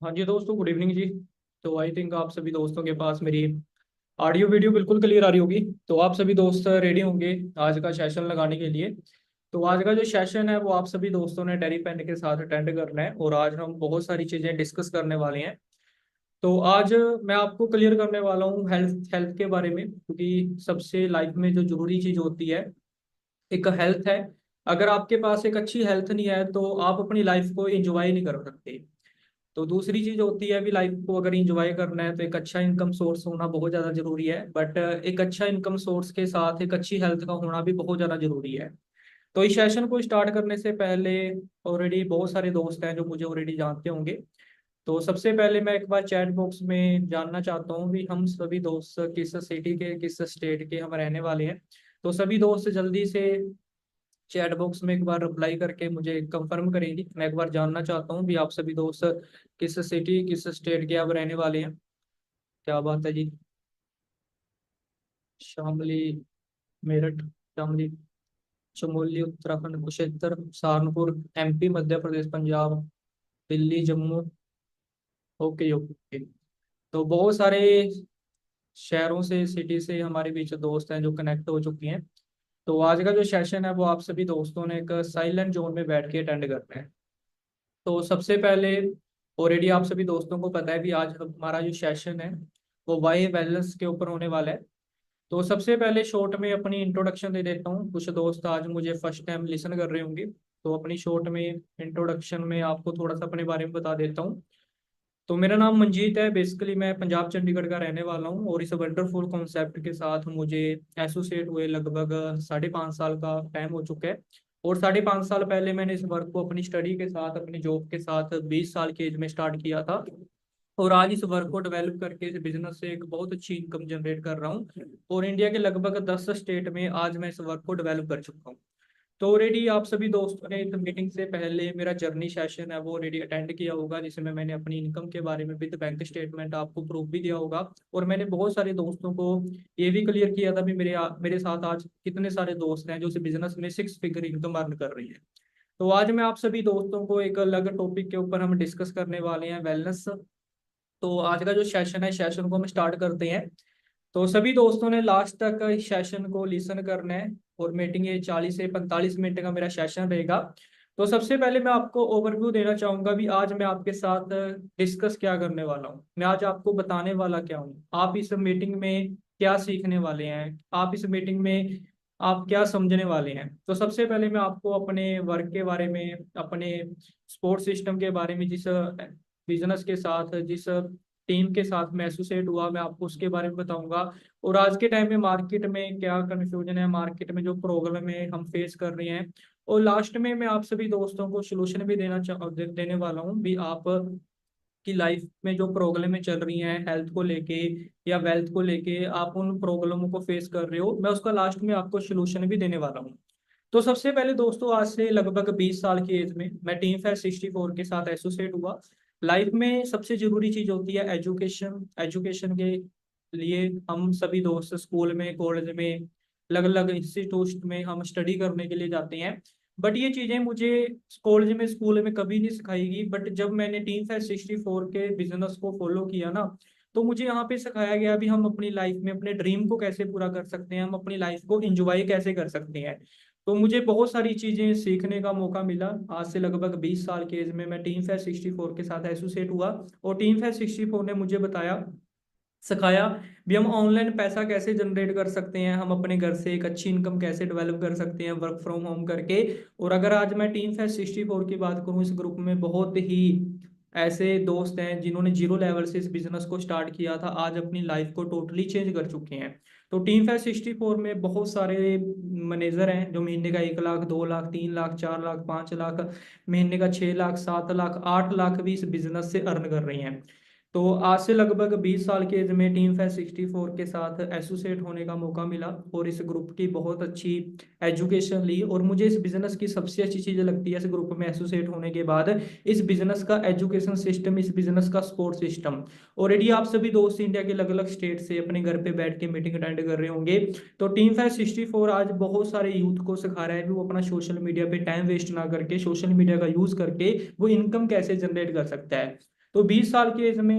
हाँ जी दोस्तों, good evening जी। तो आई थिंक आप सभी दोस्तों के पास मेरी ऑडियो वीडियो बिल्कुल क्लियर आ रही होगी। तो आप सभी दोस्त रेडी होंगे आज का सेशन लगाने के लिए। तो आज का जो सेशन है वो आप सभी दोस्तों ने डेरी पेन के साथ अटेंड करना है और आज हम बहुत सारी चीज़ें डिस्कस करने वाले हैं। तो आज मैं आपको क्लियर करने वाला हूँ हेल्थ हेल्थ के बारे में, क्योंकि सबसे लाइफ में जो जरूरी चीज़ होती है एक हेल्थ है। अगर आपके पास एक अच्छी हेल्थ नहीं है तो आप अपनी लाइफ को एंजॉय नहीं कर सकते। तो दूसरी चीज होती है अभी लाइफ को अगर इंजॉय करना है तो एक अच्छा इनकम सोर्स होना बहुत ज्यादा जरूरी है, बट एक अच्छा इनकम सोर्स के साथ एक अच्छी हेल्थ का होना भी बहुत ज्यादा जरूरी है। तो इस सेशन को स्टार्ट करने से पहले ऑलरेडी बहुत सारे दोस्त हैं जो मुझे ऑलरेडी जानते होंगे। तो सबसे पहले मैं एक बार चैट बॉक्स में जानना चाहता हूँ भी हम सभी दोस्त किस सिटी के किस स्टेट के हम रहने वाले हैं। तो सभी दोस्त जल्दी से चैट बॉक्स में एक बार रिप्लाई करके मुझे कंफर्म करेंगे। मैं एक बार जानना चाहता हूँ भी आप सभी दोस्त किस सिटी किस स्टेट के आप रहने वाले हैं। क्या बात है जी। Shamli, Meerut, Shamli, Chamoli, Uttarakhand, Kurukshetra, Saharanpur, MP, Madhya Pradesh, Punjab, Delhi, Jammu. Okay okay. तो बहुत सारे शहरों से सिटी से हमारे बीच दोस्त हैं जो कनेक्ट हो चुकी हैं। तो आज का जो सेशन है वो आप सभी दोस्तों ने एक साइलेंट जोन में बैठ के अटेंड करना है। तो सबसे पहले ऑलरेडी आप सभी दोस्तों को पता है भी आज हमारा जो सेशन है वो वाई वेलनेस के ऊपर होने वाला है। तो सबसे पहले शॉर्ट में अपनी इंट्रोडक्शन दे देता हूँ। कुछ दोस्त आज मुझे फर्स्ट टाइम लिसन कर रहे होंगे, तो अपनी शॉर्ट में इंट्रोडक्शन में आपको थोड़ा सा अपने बारे में बता देता हूँ। तो मेरा नाम मंजीत है। बेसिकली मैं पंजाब चंडीगढ़ का रहने वाला हूँ और इस वंडरफुल कॉन्सेप्ट के साथ मुझे एसोसिएट हुए लगभग 5.5 साल का टाइम हो चुका है। और 5.5 साल पहले मैंने इस वर्क को अपनी स्टडी के साथ अपनी जॉब के साथ 20 साल की एज में स्टार्ट किया था। और आज इस वर्क को डेवलप करके इस बिजनेस से एक बहुत अच्छी इनकम जनरेट कर रहा हूँ। और इंडिया के लगभग 10 स्टेट में आज मैं इस वर्क को डेवलप कर चुका हूँ। तो ऑलरेडी आप सभी दोस्तों ने इस मीटिंग से पहले मेरा जर्नी सेशन है वो ऑलरेडी अटेंड किया होगा, जिसमें मैंने अपनी इनकम के बारे में विद बैंक स्टेटमेंट आपको प्रूफ भी दिया होगा। और मैंने बहुत सारे दोस्तों को ये भी क्लियर किया था भी मेरे साथ आज कितने सारे दोस्त हैं जो इस बिजनेस में 6 फिगर इनकम अर्न कर रही है। तो आज मैं आप सभी दोस्तों को एक अलग टॉपिक के ऊपर हम डिस्कस करने वाले हैं, वेलनेस। तो आज का जो सेशन है सेशन को हम स्टार्ट करते हैं। तो सभी दोस्तों ने लास्ट तक इस सेशन को लिसन करना है। और मीटिंग ये 40 से 45 मिनट का मेरा सेशन रहेगा। तो सबसे पहले मैं आपको ओवरव्यू देना चाहूंगा भी आज मैं आपके साथ डिस्कस क्या करने वाला हूँ, मैं आज आपको बताने वाला क्या हूँ, आप इस मीटिंग में क्या सीखने वाले हैं, आप इस मीटिंग में आप क्या समझने वाले हैं। तो सबसे पहले मैं आपको अपने वर्क के बारे में, अपने स्पोर्ट सिस्टम के बारे में, जिस बिजनेस के साथ जिस टीम के साथ मैं एसोसिएट हुआ, मैं आपको उसके बारे में बताऊंगा। और आज के टाइम में मार्केट में क्या कंफ्यूजन है, मार्केट में जो प्रॉब्लम है हम फेस कर रहे हैं। और लास्ट में मैं आप सभी दोस्तों को सोल्यूशन भी देने वाला हूँ भी आप की लाइफ में जो प्रॉब्लमें चल रही हैं हेल्थ को लेके या वेल्थ को लेके, आप उन प्रॉब्लमों को फेस कर रहे हो, मैं उसका लास्ट में आपको सोल्यूशन भी देने वाला हूँ। तो सबसे पहले दोस्तों, आज से लगभग 20 साल की एज में मैं टीम फेयर 64 के साथ एसोसिएट हुआ। लाइफ में सबसे जरूरी चीज होती है एजुकेशन। एजुकेशन के लिए हम सभी दोस्त स्कूल में, कॉलेज में, अलग अलग इंस्टीट्यूट में हम स्टडी करने के लिए जाते हैं। बट ये चीजें मुझे कॉलेज में, स्कूल में कभी नहीं सिखाएगी। बट जब मैंने टीम फेयर 64 के बिजनेस को फॉलो किया ना, तो मुझे यहाँ पे सिखाया गया भी हम अपनी लाइफ में अपने ड्रीम को कैसे पूरा कर सकते हैं, हम अपनी लाइफ को एंजॉय कैसे कर सकते हैं। तो मुझे बहुत सारी चीजें सीखने का मौका मिला। आज से लगभग 20 साल के एज में मैं टीम फेयर 64 के साथ एसोसिएट हुआ। और टीम फेयर 64 ने मुझे बताया, सिखाया भी हम ऑनलाइन पैसा कैसे जनरेट कर सकते हैं, हम अपने घर से एक अच्छी इनकम कैसे डेवलप कर सकते हैं वर्क फ्रॉम होम करके। और अगर आज मैं टीम फेयर 64 की बात करूं, इस ग्रुप में बहुत ही ऐसे दोस्त हैं जिन्होंने जीरो लेवल से इस बिजनेस को स्टार्ट किया था, आज अपनी लाइफ को टोटली चेंज कर चुके हैं। तो टीम फेयर 64 में बहुत सारे मैनेजर हैं जो महीने का 1 लाख, 2 लाख, 3 लाख, 4 लाख, 5 लाख, महीने का 6 लाख, 7 लाख, 8 लाख भी इस बिजनेस से अर्न कर रही हैं। तो आज से लगभग 20 साल के एज में टीम फेयर 64 के साथ एसोसिएट होने का मौका मिला और इस ग्रुप की बहुत अच्छी एजुकेशन ली। और मुझे इस बिजनेस की सबसे अच्छी चीज़ लगती है इस ग्रुप में एसोसिएट होने के बाद, इस बिजनेस का एजुकेशन सिस्टम, इस बिजनेस का सपोर्ट सिस्टम। ऑलरेडी आप सभी दोस्त इंडिया के अलग अलग स्टेट से अपने घर पे बैठ के मीटिंग अटेंड कर रहे होंगे। तो टीम फेयर 64 आज बहुत सारे यूथ को सिखा रहा है कि वो अपना सोशल मीडिया पे टाइम वेस्ट ना करके सोशल मीडिया का यूज करके वो इनकम कैसे जनरेट कर सकता है। तो 20 साल की एज में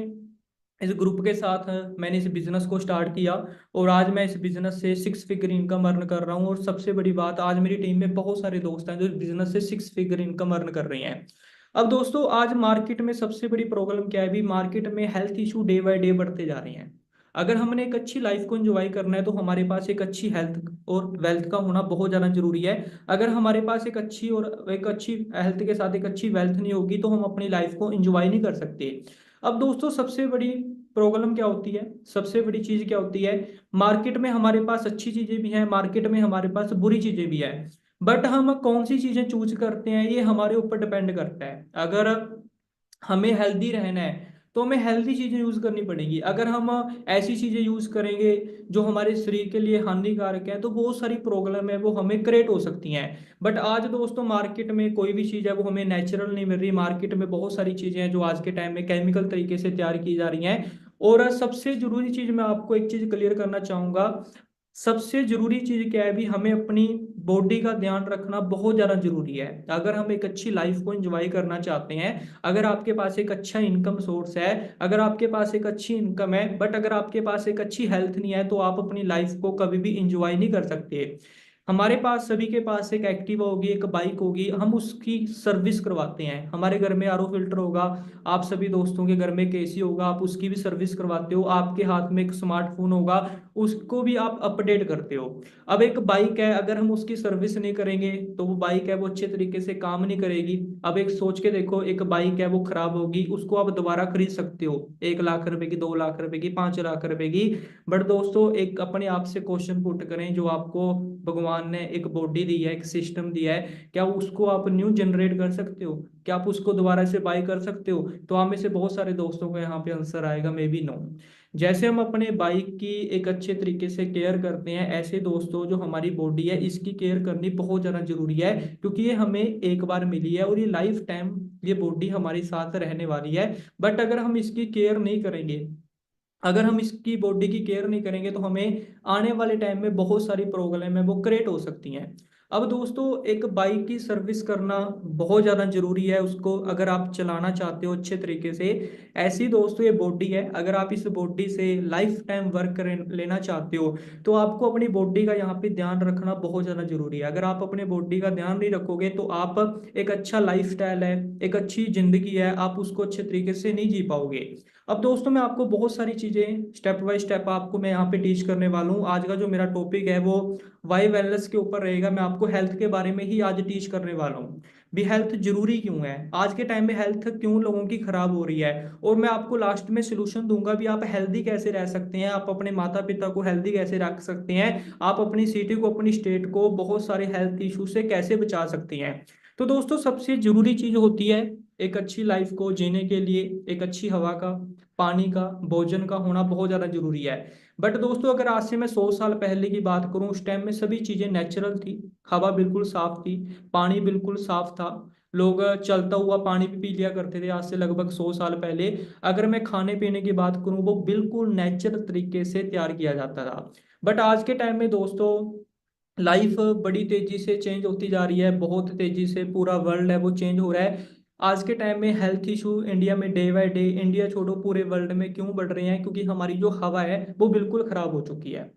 इस ग्रुप के साथ मैंने इस बिजनेस को स्टार्ट किया और आज मैं इस बिजनेस से 6 फिगर इनकम अर्न कर रहा हूँ। और सबसे बड़ी बात, आज मेरी टीम में बहुत सारे दोस्त हैं जो इस बिजनेस से 6 फिगर इनकम अर्न कर रहे हैं। अब दोस्तों, आज मार्केट में सबसे बड़ी प्रॉब्लम क्या है? भी मार्केट में health issue day by day बढ़ते जा रहे हैं। अगर हमने एक अच्छी लाइफ को एंजॉय करना है तो हमारे पास एक अच्छी हेल्थ और वेल्थ का होना बहुत ज़्यादा जरूरी है। अगर हमारे पास एक अच्छी हेल्थ के साथ एक अच्छी वेल्थ नहीं होगी तो हम अपनी लाइफ को एंजॉय नहीं कर सकते। अब दोस्तों, सबसे बड़ी प्रॉब्लम क्या होती है? सबसे बड़ी चीज क्या होती है? मार्केट में हमारे पास अच्छी चीजें भी हैं, मार्केट में हमारे पास बुरी चीजें भी हैं। बट हम कौन सी चीजें चूज करते हैं ये हमारे ऊपर डिपेंड करता है। अगर हमें हेल्दी रहना है तो हमें हेल्दी चीजें यूज करनी पड़ेगी। अगर हम ऐसी चीजें यूज करेंगे जो हमारे शरीर के लिए हानिकारक है तो बहुत सारी प्रॉब्लम है वो हमें क्रिएट हो सकती हैं। बट आज दोस्तों, मार्केट में कोई भी चीज है वो हमें नेचुरल नहीं मिल रही। मार्केट में बहुत सारी चीजें हैं जो आज के टाइम में केमिकल तरीके से तैयार की जा रही हैं। और सबसे जरूरी चीज मैं आपको एक चीज क्लियर करना चाहूंगा। सबसे जरूरी चीज क्या है? भी हमें अपनी बॉडी का ध्यान रखना बहुत ज्यादा जरूरी है। अगर हम एक अच्छी लाइफ को एंजॉय करना चाहते हैं, अगर आपके पास एक अच्छा इनकम सोर्स है, अगर आपके पास एक अच्छी इनकम है, बट अगर आपके पास एक अच्छी हेल्थ नहीं है तो आप अपनी लाइफ को कभी भी एंजॉय नहीं कर सकते। हमारे पास सभी के पास एक एक्टिवा होगी, एक बाइक होगी, हम उसकी सर्विस करवाते हैं। हमारे घर में आरओ फिल्टर होगा, आप सभी दोस्तों के घर में एक एसी होगा, आप उसकी भी सर्विस करवाते हो। आपके हाथ में एक स्मार्टफोन होगा, उसको भी आप अपडेट करते हो। अब एक बाइक है, अगर हम उसकी सर्विस नहीं करेंगे तो वो बाइक है वो अच्छे तरीके से काम नहीं करेगी। अब एक सोच के देखो, एक बाइक है वो खराब होगी, उसको आप दोबारा खरीद सकते हो 1 लाख रुपए की, 2 लाख रुपए की, 5 लाख रुपए की। बट दोस्तों, एक अपने आप से क्वेश्चन पुट करें, जो आपको भगवान ने एक बॉडी दी है, एक सिस्टम दिया है, क्या उसको आप न्यू जनरेट कर सकते हो? क्या आप उसको दोबारा से बाई कर सकते हो? तो आप में से बहुत सारे दोस्तों को यहाँ पे आंसर आएगा मे बी नो। जैसे हम अपने बाइक की एक अच्छे तरीके से केयर करते हैं, ऐसे दोस्तों जो हमारी बॉडी है इसकी केयर करनी बहुत ज़्यादा जरूरी है। क्योंकि ये हमें एक बार मिली है और ये लाइफ टाइम ये बॉडी हमारे साथ रहने वाली है। बट अगर हम इसकी केयर नहीं करेंगे, अगर हम इसकी बॉडी की केयर नहीं करेंगे तो हमें आने वाले टाइम में बहुत सारी प्रॉब्लम है वो क्रिएट हो सकती हैं। अब दोस्तों, एक बाइक की सर्विस करना बहुत ज़्यादा जरूरी है उसको, अगर आप चलाना चाहते हो अच्छे तरीके से। ऐसी दोस्तों ये बॉडी है, अगर आप इस बॉडी से लाइफ टाइम वर्क लेना चाहते हो तो आपको अपनी बॉडी का यहाँ पे ध्यान रखना बहुत ज़्यादा जरूरी है। अगर आप अपने बॉडी का ध्यान नहीं रखोगे तो आप एक अच्छा लाइफ स्टाइल है, एक अच्छी जिंदगी है, आप उसको अच्छे तरीके से नहीं जी पाओगे। अब दोस्तों, मैं आपको बहुत सारी चीजें स्टेप बाय स्टेप आपको मैं यहाँ पे टीच करने वाला हूँ। आज का जो मेरा टॉपिक है वो वाई वेलनेस के ऊपर रहेगा। मैं आपको हेल्थ के बारे में ही आज टीच करने वाला हूँ। भी हेल्थ जरूरी क्यों है, आज के टाइम में हेल्थ क्यों लोगों की खराब हो रही है, और मैं आपको लास्ट में सोल्यूशन दूंगा भी आप हेल्दी कैसे रह सकते हैं, आप अपने माता पिता को हेल्दी कैसे रख सकते हैं, आप अपनी सिटी को, अपनी स्टेट को बहुत सारे हेल्थ इशू से कैसे बचा सकते हैं। तो दोस्तों, सबसे जरूरी चीज होती है एक अच्छी लाइफ को जीने के लिए एक अच्छी हवा का, पानी का, भोजन का होना बहुत ज़्यादा जरूरी है। बट दोस्तों, अगर आज से मैं 100 साल पहले की बात करूं, उस टाइम में सभी चीज़ें नेचुरल थी। हवा बिल्कुल साफ थी, पानी बिल्कुल साफ था, लोग चलता हुआ पानी भी पी लिया करते थे आज से लगभग 100 साल पहले। अगर मैं खाने पीने की बात करूं, वो बिल्कुल नेचुरल तरीके से तैयार किया जाता था। बट आज के टाइम में दोस्तों, लाइफ बड़ी तेजी से चेंज होती जा रही है, बहुत तेजी से पूरा वर्ल्ड है वो चेंज हो रहा है। आज के टाइम में हेल्थ इशू इंडिया में डे बाय डे, इंडिया छोड़ो पूरे वर्ल्ड में क्यों बढ़ रहे हैं? क्योंकि हमारी जो हवा है वो बिल्कुल खराब हो चुकी है।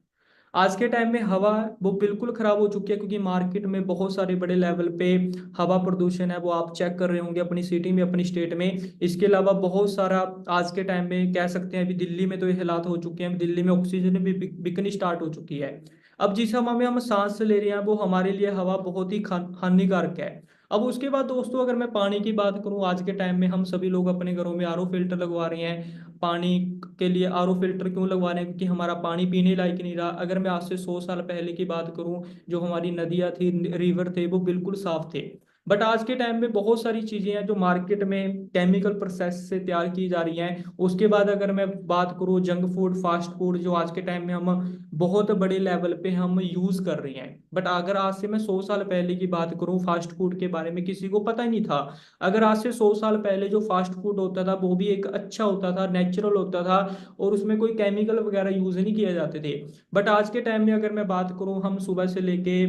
आज के टाइम में हवा वो बिल्कुल खराब हो चुकी है, क्योंकि मार्केट में बहुत सारे बड़े लेवल पे हवा प्रदूषण है वो आप चेक कर रहे होंगे अपनी सिटी में, अपनी स्टेट में। इसके अलावा बहुत सारा आज के टाइम में कह सकते हैं, अभी दिल्ली में तो ये हालात हो चुके हैं, दिल्ली में ऑक्सीजन भी बिकनी स्टार्ट हो चुकी है। अब जिस हवा में हम सांस ले रहे हैं वो हमारे लिए हवा बहुत ही हानिकारक है। अब उसके बाद दोस्तों, अगर मैं पानी की बात करूं, आज के टाइम में हम सभी लोग अपने घरों में आरओ फिल्टर लगवा रहे हैं। पानी के लिए आरओ फिल्टर क्यों लगवा रहे हैं? क्योंकि हमारा पानी पीने लायक नहीं रहा। अगर मैं आज से 100 साल पहले की बात करूं, जो हमारी नदियां थी, रिवर थे, वो बिल्कुल साफ थे। बट आज के टाइम में बहुत सारी चीजें हैं जो मार्केट में केमिकल प्रोसेस से तैयार की जा रही हैं। उसके बाद अगर मैं बात करूं जंक फूड, फास्ट फूड, जो आज के टाइम में हम बहुत बड़े लेवल पे हम यूज कर रहे हैं। बट अगर आज से मैं 100 साल पहले की बात करूं, फास्ट फूड के बारे में किसी को पता ही नहीं था। अगर आज से 100 साल पहले जो फास्ट फूड होता था वो भी एक अच्छा होता था, नेचुरल होता था, और उसमें कोई केमिकल वगैरह यूज नहीं किए जाते थे। बट आज के टाइम में अगर मैं बात करूं, हम सुबह से लेके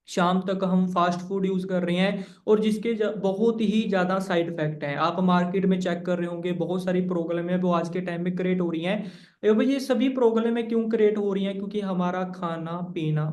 शाम तक हम फास्ट फूड यूज कर रहे हैं, और जिसके बहुत ही ज्यादा साइड इफेक्ट हैं। आप मार्केट में चेक कर रहे होंगे, बहुत सारी प्रॉब्लम है वो आज के टाइम में क्रिएट हो रही हैं। अब ये सभी प्रॉब्लम क्यों क्रिएट हो रही हैं? क्योंकि हमारा खाना पीना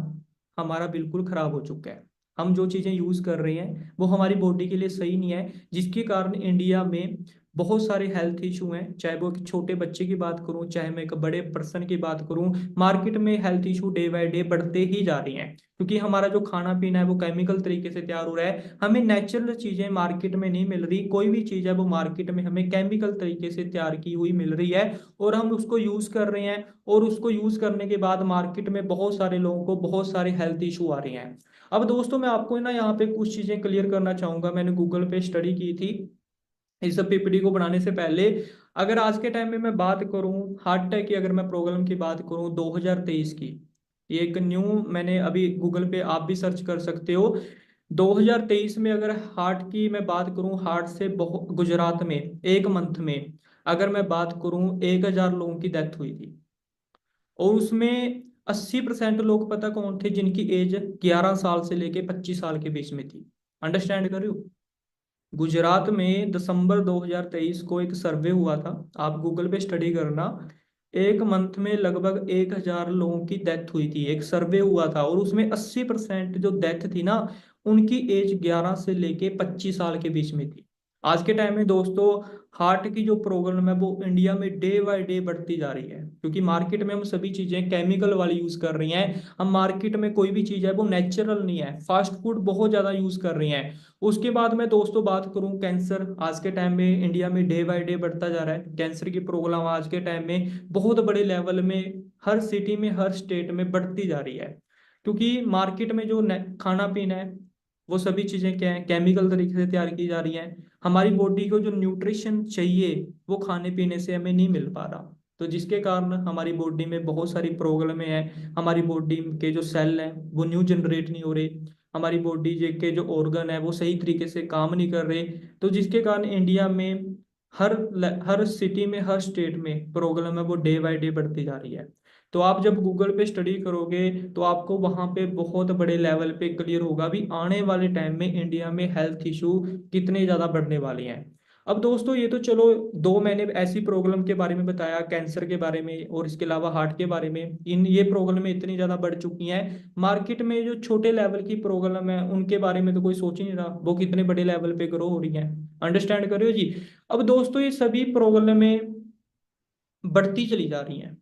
हमारा बिल्कुल खराब हो चुका है। हम जो चीजें यूज कर रहे हैं वो हमारी बॉडी के लिए सही नहीं है, जिसके कारण इंडिया में बहुत सारे हेल्थ इशू हैं। चाहे वो एक छोटे बच्चे की बात करूं, चाहे मैं एक बड़े पर्सन की बात करूं, मार्केट में health issue day by day बढ़ते ही जा रहे हैं। क्योंकि हमारा जो खाना पीना है वो केमिकल तरीके से तैयार हो रहा है। हमें नेचुरल चीजें मार्केट में नहीं मिल रही, कोई भी चीज है वो मार्केट में हमें केमिकल तरीके से तैयार की हुई मिल रही है, और हम उसको यूज कर रहे हैं। और उसको यूज करने के बाद मार्केट में बहुत सारे लोगों को बहुत सारे हेल्थ इशू आ रहे हैं। अब दोस्तों मैं आपको ना यहाँ पे कुछ चीजें क्लियर करना चाहूंगा। मैंने गूगल पे स्टडी की थी इस सब पीपीटी को बनाने से पहले। अगर आज के टाइम में मैं बात करूं हार्ट अटैक की, अगर मैं प्रॉब्लम की बात करूं 2023 की, ये एक न्यू, मैंने अभी गूगल पे आप भी सर्च कर सकते हो। 2023 में अगर हार्ट की मैं बात करूं, हार्ट से बहुत गुजरात में एक मंथ में अगर मैं बात करूं 1,000 लोगों की डेथ हुई थी। और उसमें 80% लोग पता कौन थे? जिनकी एज 11 साल से लेके 25 साल के बीच में थी। अंडरस्टैंड कर रहे हो? गुजरात में दिसंबर 2023 को एक सर्वे हुआ था, आप गूगल पे स्टडी करना। एक मंथ में लगभग 1,000 लोगों की डेथ हुई थी, एक सर्वे हुआ था, और उसमें 80% जो डेथ थी ना, उनकी एज 11 से लेके 25 साल के बीच में थी। आज के टाइम में दोस्तों हार्ट की जो प्रॉब्लम है वो इंडिया में डे बाय डे बढ़ती जा रही है, क्योंकि मार्केट में हम सभी चीजें केमिकल वाली यूज कर रही हैं। हम मार्केट में कोई भी चीज है वो नेचुरल नहीं है, फास्ट फूड बहुत ज्यादा यूज कर रही हैं। उसके बाद मैं दोस्तों बात करूं कैंसर, आज के टाइम में इंडिया में डे बाय डे बढ़ता जा रहा है। कैंसर की प्रॉब्लम आज के टाइम में बहुत बड़े लेवल में हर सिटी में हर स्टेट में बढ़ती जा रही है। क्योंकि मार्केट में जो खाना पीना है वो सभी चीजें क्या है, केमिकल तरीके से तैयार की जा रही हैं। हमारी बॉडी को जो न्यूट्रिशन चाहिए वो खाने पीने से हमें नहीं मिल पा रहा। तो जिसके कारण हमारी बॉडी में बहुत सारी प्रॉब्लमें हैं। हमारी बॉडी के जो सेल हैं वो न्यू जनरेट नहीं हो रहे, हमारी बॉडी के जो ऑर्गन है वो सही तरीके से काम नहीं कर रहे। तो जिसके कारण इंडिया में हर हर सिटी में हर स्टेट में प्रॉब्लम है वो डे बाय डे बढ़ती जा रही है। तो आप जब गूगल पे स्टडी करोगे तो आपको वहां पे बहुत बड़े लेवल पे क्लियर होगा भी आने वाले टाइम में इंडिया में हेल्थ इशू कितने ज्यादा बढ़ने वाले हैं। अब दोस्तों ये तो चलो दो मैंने ऐसी प्रॉब्लम के बारे में बताया, कैंसर के बारे में और इसके अलावा हार्ट के बारे में। इन ये प्रॉब्लम इतनी ज्यादा बढ़ चुकी हैं, मार्केट में जो छोटे लेवल की प्रॉब्लम है उनके बारे में तो कोई सोच ही नहीं रहा, वो कितने बड़े लेवल पे ग्रो हो रही हैं। अंडरस्टैंड कर रहे हो जी? अब दोस्तों ये सभी प्रॉब्लमें बढ़ती चली जा रही हैं।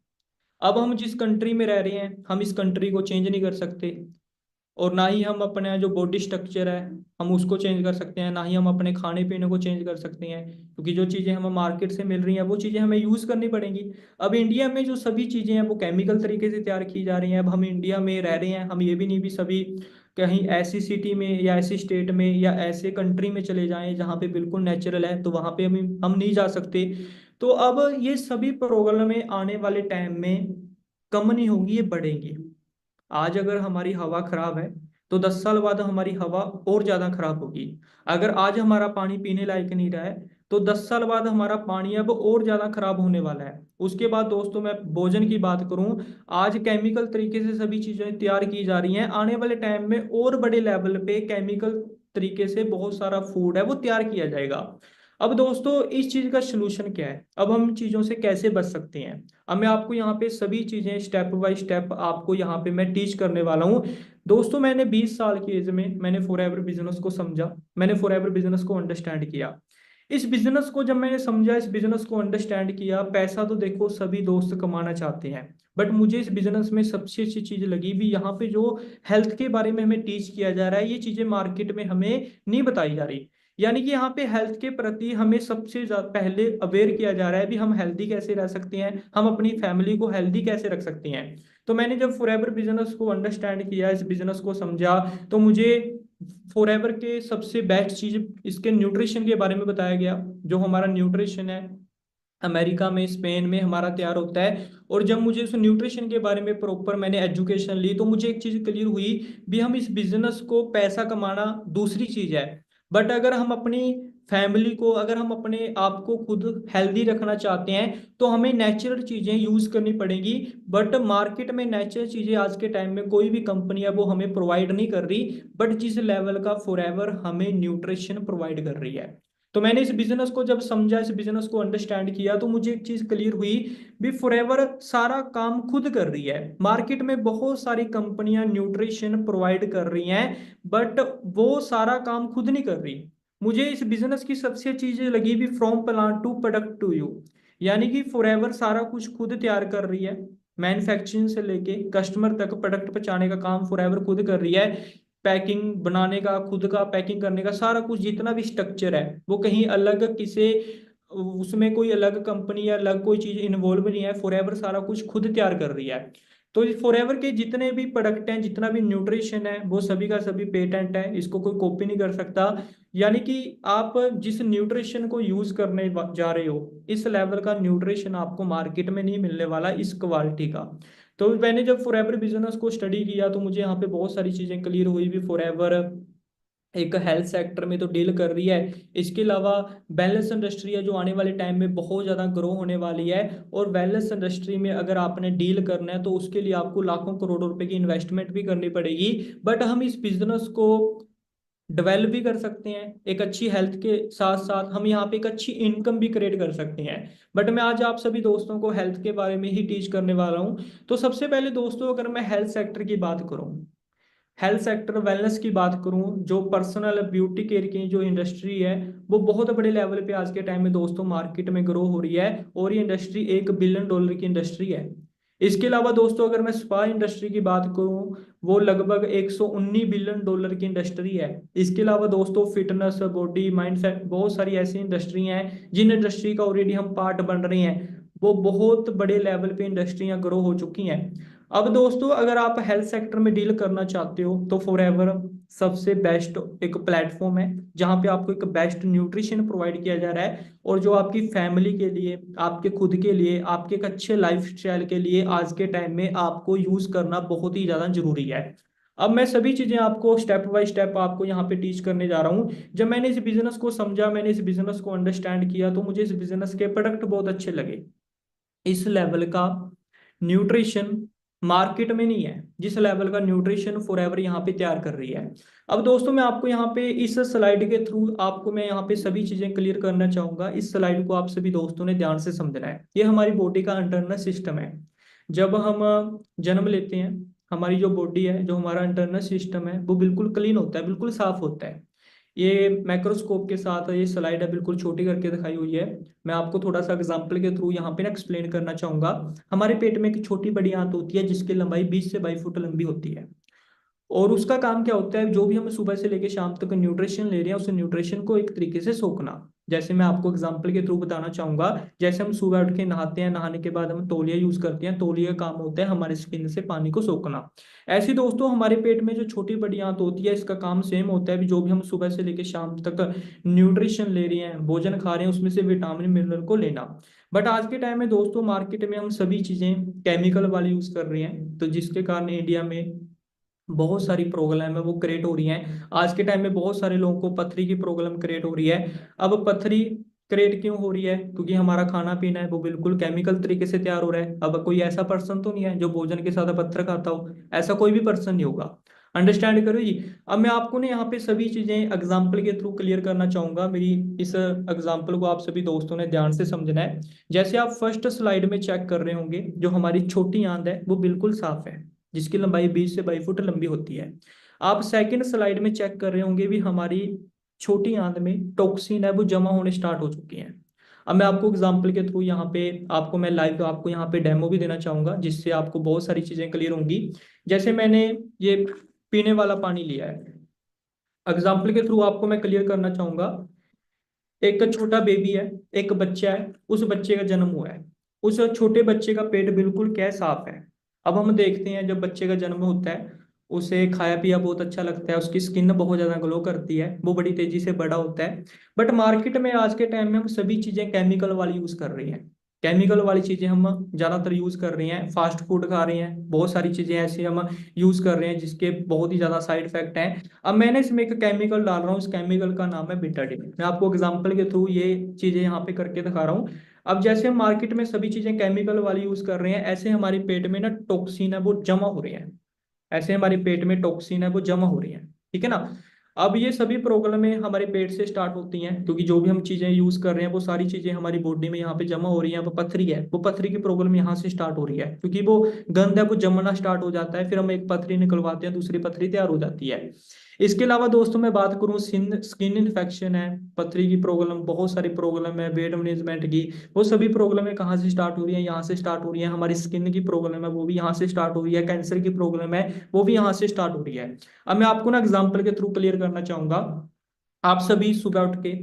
अब हम जिस कंट्री में रह रहे हैं हम इस कंट्री को चेंज नहीं कर सकते, और ना ही हम अपना जो बॉडी स्ट्रक्चर है हम उसको चेंज कर सकते हैं, ना ही हम अपने खाने पीने को चेंज कर सकते हैं। क्योंकि जो चीज़ें हमें मार्केट से मिल रही हैं वो चीज़ें हमें यूज़ करनी पड़ेंगी। अब इंडिया में जो सभी चीज़ें हैं वो केमिकल तरीके से तैयार की जा रही हैं। अब हम इंडिया में रह रहे हैं, हम ये भी नहीं भी सभी कहीं ऐसी सिटी में या ऐसी स्टेट में या ऐसे कंट्री में चले जाएं जहाँ पे बिल्कुल नेचुरल है, तो वहाँ पे हम नहीं जा सकते। तो अब ये सभी प्रॉब्लम में आने वाले टाइम में कम नहीं होंगी, ये बढ़ेंगी। आज अगर हमारी हवा खराब है तो 10 साल बाद हमारी हवा और ज्यादा खराब होगी। अगर आज हमारा पानी पीने लायक नहीं रहा है तो 10 साल बाद हमारा पानी अब और ज्यादा खराब होने वाला है। उसके बाद दोस्तों मैं भोजन की बात करूं, आज केमिकल तरीके से सभी चीजें तैयार की जा रही हैं, आने वाले टाइम में और बड़े लेवल पे केमिकल तरीके से बहुत सारा फूड है वो तैयार किया जाएगा। अब दोस्तों इस चीज का सोल्यूशन क्या है? अब हम इन चीजों से कैसे बच सकते हैं? अब मैं आपको यहाँ पे सभी चीजें स्टेप बाय स्टेप आपको यहाँ पे मैं टीच करने वाला हूँ। दोस्तों मैंने 20 साल की एज में मैंने फॉरएवर बिजनेस को समझा, मैंने फॉरएवर बिजनेस को अंडरस्टैंड किया। इस बिजनेस को जब मैंने समझा, इस बिजनेस को अंडरस्टैंड किया, पैसा तो देखो सभी दोस्त कमाना चाहते हैं, बट मुझे इस बिजनेस में सबसे अच्छी चीज लगी भी यहाँ पे जो हेल्थ के बारे में हमें टीच किया जा रहा है, ये चीजें मार्केट में हमें नहीं बताई जा रही। यानी कि यहाँ पे हेल्थ के प्रति हमें सबसे पहले अवेयर किया जा रहा है भी हम हेल्दी कैसे रह सकते हैं, हम अपनी फैमिली को हेल्दी कैसे रख सकते हैं। तो मैंने जब फॉरएवर बिजनेस को अंडरस्टैंड किया, इस बिजनेस को समझा, तो मुझे फॉरएवर के सबसे बेस्ट चीज इसके न्यूट्रिशन के बारे में बताया गया। जो हमारा न्यूट्रिशन है अमेरिका में स्पेन में हमारा तैयार होता है। और जब मुझे उस न्यूट्रिशन के बारे में प्रॉपर मैंने एजुकेशन ली तो मुझे एक चीज क्लियर हुई भी हम इस बिजनेस को पैसा कमाना दूसरी चीज है, बट अगर हम अपनी फैमिली को, अगर हम अपने आप को खुद हेल्दी रखना चाहते हैं तो हमें नेचुरल चीजें यूज करनी पड़ेगी। बट मार्केट में नेचुरल चीजें आज के टाइम में कोई भी कंपनी है वो हमें प्रोवाइड नहीं कर रही, बट जिस लेवल का फॉरएवर हमें न्यूट्रिशन प्रोवाइड कर रही है। तो मैंने इस बिजनेस को जब समझा, इस बिजनेस को अंडरस्टैंड किया, तो मुझे एक चीज क्लियर हुई भी फॉरएवर सारा काम खुद कर रही है। मार्केट में बहुत सारी कंपनियां न्यूट्रिशन प्रोवाइड कर रही हैं, बट वो सारा काम खुद नहीं कर रही। मुझे इस बिजनेस की सबसे अच्छी चीज लगी भी from plant to product to you, यानी कि फॉरएवर सारा कुछ खुद तैयार कर रही है। मैन्युफैक्चरिंग से लेके कस्टमर तक प्रोडक्ट पहुंचाने का काम फॉरएवर खुद कर रही है। पैकिंग बनाने का, खुद का पैकिंग करने का सारा कुछ जितना भी स्ट्रक्चर है वो कहीं अलग किसी, उसमें कोई अलग कंपनी या अलग कोई चीज इन्वॉल्व नहीं है, फॉरएवर सारा कुछ खुद तैयार कर रही है। तो इस फॉरएवर के जितने भी प्रोडक्ट हैं, जितना भी न्यूट्रिशन है, वो सभी का सभी पेटेंट है, इसको कोई कॉपी नहीं कर सकता। यानी कि आप जिस न्यूट्रिशन को यूज करने जा रहे हो, इस लेवल का न्यूट्रिशन आपको मार्केट में नहीं मिलने वाला इस क्वालिटी का। तो मैंने जब फॉरएवर बिजनेस को स्टडी किया तो मुझे यहाँ पे बहुत सारी चीजें क्लियर हुई भी। फॉरएवर एक हेल्थ सेक्टर में तो डील कर रही है, इसके अलावा वेलनेस इंडस्ट्री है जो आने वाले टाइम में बहुत ज़्यादा ग्रो होने वाली है। और वेलनेस इंडस्ट्री में अगर आपने डील करना है तो उसके लिए आपको लाखों करोड़ों रुपए की इन्वेस्टमेंट भी करनी पड़ेगी। बट हम इस बिजनेस को डेवलप भी कर सकते हैं, एक अच्छी हेल्थ के साथ साथ हम यहाँ पे एक अच्छी इनकम भी क्रिएट कर सकते हैं। बट मैं आज आप सभी दोस्तों को हेल्थ के बारे में ही टीच करने वाला हूँ। तो सबसे पहले दोस्तों, अगर मैं हेल्थ सेक्टर की बात करूँ, हेल्थ सेक्टर वेलनेस की बात करूं, जो पर्सनल ब्यूटी केयर की जो इंडस्ट्री है वो बहुत बड़े लेवल पे आज के टाइम में दोस्तों मार्केट में ग्रो हो रही है, और ये इंडस्ट्री $1 बिलियन की इंडस्ट्री है। इसके अलावा दोस्तों अगर मैं स्पा इंडस्ट्री की बात करूं, वो लगभग $119 बिलियन की इंडस्ट्री है। इसके अलावा दोस्तों फिटनेस, बॉडी, माइंडसेट, बहुत सारी ऐसी इंडस्ट्री हैं जिन इंडस्ट्री का ऑलरेडी हम पार्ट बन रहे हैं, वो बहुत बड़े लेवल पे इंडस्ट्रियां ग्रो हो चुकी हैं। अब दोस्तों अगर आप हेल्थ सेक्टर में डील करना चाहते हो तो फॉरएवर सबसे बेस्ट एक प्लेटफॉर्म है जहां पे आपको एक बेस्ट न्यूट्रिशन प्रोवाइड किया जा रहा है, और जो आपकी फैमिली के लिए, आपके खुद के लिए, आपके एक अच्छे लाइफ स्टाइल के लिए आज के टाइम में आपको यूज करना बहुत ही ज्यादा जरूरी है। अब मैं सभी चीजें आपको स्टेप बाय स्टेप आपको यहाँ पे टीच करने जा रहा हूँ। जब मैंने इस बिजनेस को समझा, मैंने इस बिजनेस को अंडरस्टैंड किया, तो मुझे इस बिजनेस के प्रोडक्ट बहुत अच्छे लगे। इस लेवल का न्यूट्रिशन मार्केट में नहीं है, जिस लेवल का न्यूट्रिशन फॉरएवर यहाँ पे तैयार कर रही है। अब दोस्तों मैं आपको यहाँ पे इस स्लाइड के थ्रू आपको मैं यहाँ पे सभी चीजें क्लियर करना चाहूंगा। इस स्लाइड को आप सभी दोस्तों ने ध्यान से समझना है। ये हमारी बॉडी का इंटरनल सिस्टम है। जब हम जन्म लेते हैं, हमारी जो बॉडी है, जो हमारा इंटरनल सिस्टम है, वो बिल्कुल क्लीन होता है, बिल्कुल साफ होता है। ये मैक्रोस्कोप के साथ ये स्लाइड है बिल्कुल छोटी करके दिखाई हुई है। मैं आपको थोड़ा सा एग्जांपल के थ्रू यहाँ पे ना एक्सप्लेन करना चाहूंगा। हमारे पेट में एक छोटी बड़ी आंत होती है जिसकी लंबाई 20 से 22 फुट लंबी होती है, और उसका काम क्या होता है, जो भी हम सुबह से लेकर शाम तक न्यूट्रिशन ले रहे हैं, उस न्यूट्रिशन को एक तरीके से सोखना। जैसे मैं आपको एग्जांपल के थ्रू बताना चाहूंगा, जैसे हम सुबह उठ के नहाते हैं, नहाने के बाद हम तौलिया यूज करते हैं, तौलिया का काम होता है हमारे स्किन से पानी को सोखना। ऐसे दोस्तों हमारे पेट में जो छोटी बड़ी आंत होती है, इसका काम सेम होता है भी, जो भी हम सुबह से लेकर शाम तक न्यूट्रिशन ले रहे हैं, भोजन खा रहे हैं, उसमें से विटामिन मिनरल को लेना। बट आज के टाइम में दोस्तों मार्केट में हम सभी चीजें केमिकल वाली यूज कर रहे हैं, तो जिसके कारण इंडिया में बहुत सारी प्रॉब्लम है वो क्रिएट हो रही हैं। आज के टाइम में बहुत सारे लोगों को पथरी की प्रॉब्लम क्रिएट हो रही है। अब पथरी क्रिएट क्यों हो रही है? क्योंकि हमारा खाना पीना है वो बिल्कुल केमिकल तरीके से तैयार हो रहा है। अब कोई ऐसा पर्सन तो नहीं है जो भोजन के साथ पत्थर खाता हो, ऐसा कोई भी पर्सन नहीं होगा। अंडरस्टैंड करो जी। अब मैं आपको ना यहाँ पे सभी चीजें एग्जाम्पल के थ्रू क्लियर करना चाहूंगा। मेरी इस एग्जाम्पल को आप सभी दोस्तों ने ध्यान से समझना है। जैसे आप फर्स्ट स्लाइड में चेक कर रहे होंगे, जो हमारी छोटी आंत है वो बिल्कुल साफ है, जिसकी लंबाई 20 से 22 फुट लंबी होती है। आप सेकंड स्लाइड में चेक कर रहे होंगे भी हमारी छोटी आंत में टॉक्सिन है वो जमा होने स्टार्ट हो चुकी है। अब मैं आपको एग्जांपल के थ्रू यहाँ पे आपको मैं लाइव आपको यहाँ पे डेमो भी देना चाहूंगा, जिससे आपको बहुत सारी चीजें क्लियर होंगी। जैसे मैंने ये पीने वाला पानी लिया है, एग्जाम्पल के थ्रू आपको मैं क्लियर करना चाहूंगा। एक छोटा बेबी है, एक बच्चा है, उस बच्चे का जन्म हुआ है, उस छोटे बच्चे का पेट बिल्कुल क्या साफ है। अब हम देखते हैं जब बच्चे का जन्म होता है, उसे खाया पिया बहुत अच्छा लगता है, उसकी स्किन बहुत ज्यादा ग्लो करती है, वो बड़ी तेजी से बड़ा होता है। बट मार्केट में आज के टाइम में हम सभी चीजें केमिकल वाली यूज कर रहे हैं। केमिकल वाली चीजें हम ज्यादातर यूज कर रहे हैं, फास्ट फूड खा रहे हैं, बहुत सारी चीजें ऐसी हम यूज कर रहे हैं जिसके बहुत ही ज्यादा साइड इफेक्ट हैं। अब मैंने इसमें एक केमिकल डाल रहा हूँ, इस केमिकल का नाम है बिटाडिन। मैं आपको एग्जांपल के थ्रू ये चीजें यहाँ पे करके दिखा रहा हूँ। अब जैसे हम मार्केट में सभी चीजें केमिकल वाली यूज कर रहे हैं, ऐसे हमारे पेट में ना टॉक्सिन है वो जमा हो रही है, ऐसे हमारे पेट में टॉक्सिन है वो जमा हो रही है, ठीक है ना। अब ये सभी प्रॉब्लमें हमारे पेट से स्टार्ट होती हैं, क्योंकि जो भी हम चीजें यूज कर रहे हैं वो सारी चीजें हमारी बॉडी में यहाँ पे जमा हो रही हैं। वो पथरी है, वो पथरी की प्रॉब्लम यहाँ से स्टार्ट हो रही है, क्योंकि वो गंद है वो जमना स्टार्ट हो जाता है, फिर हम एक पथरी निकलवाते हैं, दूसरी पथरी तैयार हो जाती है। इसके अलावा दोस्तों मैं बात करूँ, स्किन इन्फेक्शन है, पथरी की प्रॉब्लम, बहुत सारी प्रॉब्लम है, वेट मैनेजमेंट की, वो सभी प्रॉब्लमें कहाँ से स्टार्ट हो रही है, यहाँ से स्टार्ट हो रही है। हमारी स्किन की प्रॉब्लम है वो भी यहाँ से स्टार्ट हो रही है, कैंसर की प्रॉब्लम है वो भी यहाँ से स्टार्ट हो रही है। अब मैं आपको ना एग्जाम्पल के थ्रू क्लियर करना चाहूंगा। आप सभी सुबह उठ के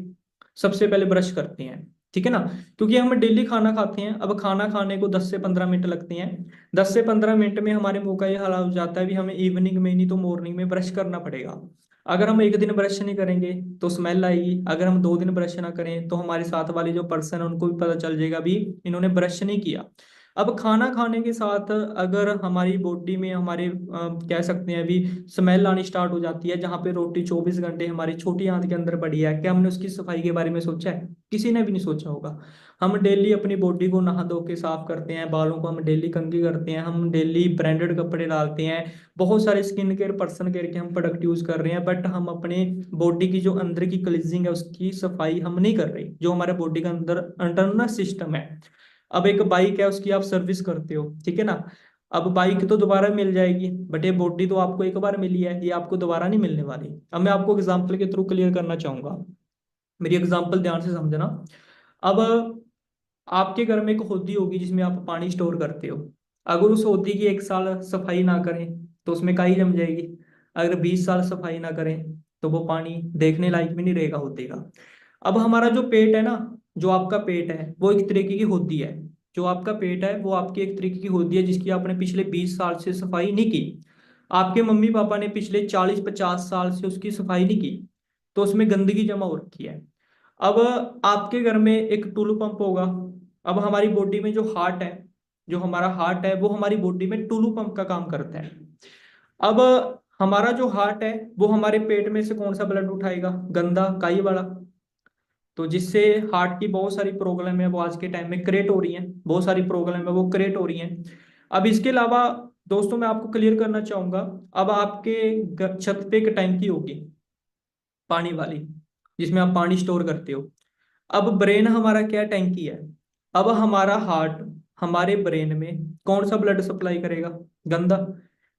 सबसे पहले ब्रश करते हैं, ठीक है ना, क्योंकि हम डेली खाना खाते हैं। अब खाना खाने को 10 से 15 मिनट लगते हैं, 10 से 15 मिनट में हमारे मुंह का ये हाल हो जाता है भी हमें इवनिंग में नहीं तो मॉर्निंग में ब्रश करना पड़ेगा। अगर हम एक दिन ब्रश नहीं करेंगे तो स्मेल आएगी, अगर हम 2 दिन ब्रश ना करें तो हमारे साथ वाले जो पर्सन है उनको भी पता चल जाएगा भी इन्होंने ब्रश नहीं किया। अब खाना खाने के साथ अगर हमारी बॉडी में हमारे कह सकते हैं अभी स्मेल आनी स्टार्ट हो जाती है, जहाँ पे रोटी 24 घंटे हमारी छोटी आंत के अंदर पड़ी है, क्या हमने उसकी सफाई के बारे में सोचा है? किसी ने भी नहीं सोचा होगा। हम डेली अपनी बॉडी को नहा धो के साफ करते हैं, बालों को हम डेली कंघी करते हैं, हम डेली ब्रांडेड कपड़े डालते हैं, बहुत सारे स्किन केयर पर्सन केयर के हम प्रोडक्ट यूज कर रहे हैं, बट हम अपने बॉडी की जो अंदर की क्लीजिंग है उसकी सफाई हम नहीं कर रहे, जो हमारे बॉडी का अंदर इंटरनल सिस्टम है। अब एक बाइक है उसकी आप सर्विस करते हो, ठीक है ना, अब बाइक तो दोबारा मिल जाएगी, बट ये बॉडी तो आपको एक बार मिली है, ये आपको दोबारा नहीं मिलने वाली। अब मैं आपको एग्जांपल के थ्रू क्लियर करना चाहूंगा, मेरी एग्जांपल ध्यान से समझना। अब आपके घर में एक होदी होगी जिसमें आप पानी स्टोर करते हो, अगर उस होदी की 1 साल सफाई ना करें तो उसमें काई जम जाएगी, अगर 20 साल सफाई ना करें तो वो पानी देखने लायक भी नहीं रहेगा होदी का। अब हमारा जो पेट है ना, जो आपका पेट है वो एक तरीके की होदी है, जो आपका पेट है वो आपकी एक तरीके की होदी है जिसकी आपने पिछले 20 साल से सफाई नहीं की, आपके मम्मी पापा ने पिछले 40-50 साल से उसकी सफाई नहीं की, तो उसमें गंदगी जमा हो रखी है। अब आपके घर में एक टूलू पंप होगा, अब हमारी बॉडी में जो हार्ट है, जो हमारा हार्ट है वो हमारी बॉडी में टूलू पंप का काम करता है। अब हमारा जो हार्ट है वो हमारे पेट में से कौन सा ब्लड उठाएगा? गंदा काई वाला। तो जिससे हार्ट की बहुत सारी प्रॉब्लम है वो आज के टाइम में क्रिएट हो रही हैं, बहुत सारी प्रॉब्लम है वो क्रिएट हो रही हैं। अब इसके अलावा दोस्तों मैं आपको क्लियर करना चाहूंगा, अब आपके छत पे एक टैंकी होगी पानी वाली, जिसमें आप पानी स्टोर करते हो। अब ब्रेन हमारा क्या टैंकी है, अब हमारा हार्ट हमारे ब्रेन में कौन सा ब्लड सप्लाई करेगा? गंदा।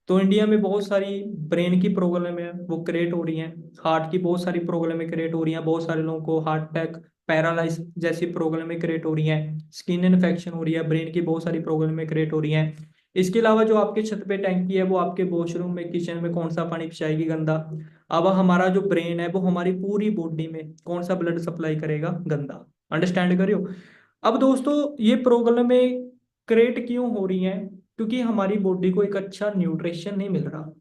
तो इंडिया में बहुत सारी ब्रेन की प्रॉब्लम है वो क्रिएट हो रही हैं, हार्ट की बहुत सारी प्रॉब्लमें क्रिएट हो रही हैं, बहुत सारे लोगों को हार्ट अटैक, पैरालाइज जैसी प्रॉब्लमें क्रिएट हो रही हैं, स्किन इन्फेक्शन हो रही है, ब्रेन की बहुत सारी प्रॉब्लमें क्रिएट हो रही हैं। इसके अलावा जो आपके छत पे टैंकी है वो आपके वॉशरूम में किचन में कौन सा पानी पिछाएगी? गंदा। अब हमारा जो ब्रेन है वो हमारी पूरी बॉडी में कौन सा ब्लड सप्लाई करेगा? गंदा। अंडरस्टैंड करियो। अब दोस्तों ये प्रॉब्लमें क्रिएट क्यों हो रही हैं? क्योंकि हमारी बॉडी को एक अच्छा न्यूट्रिशन नहीं मिल रहा।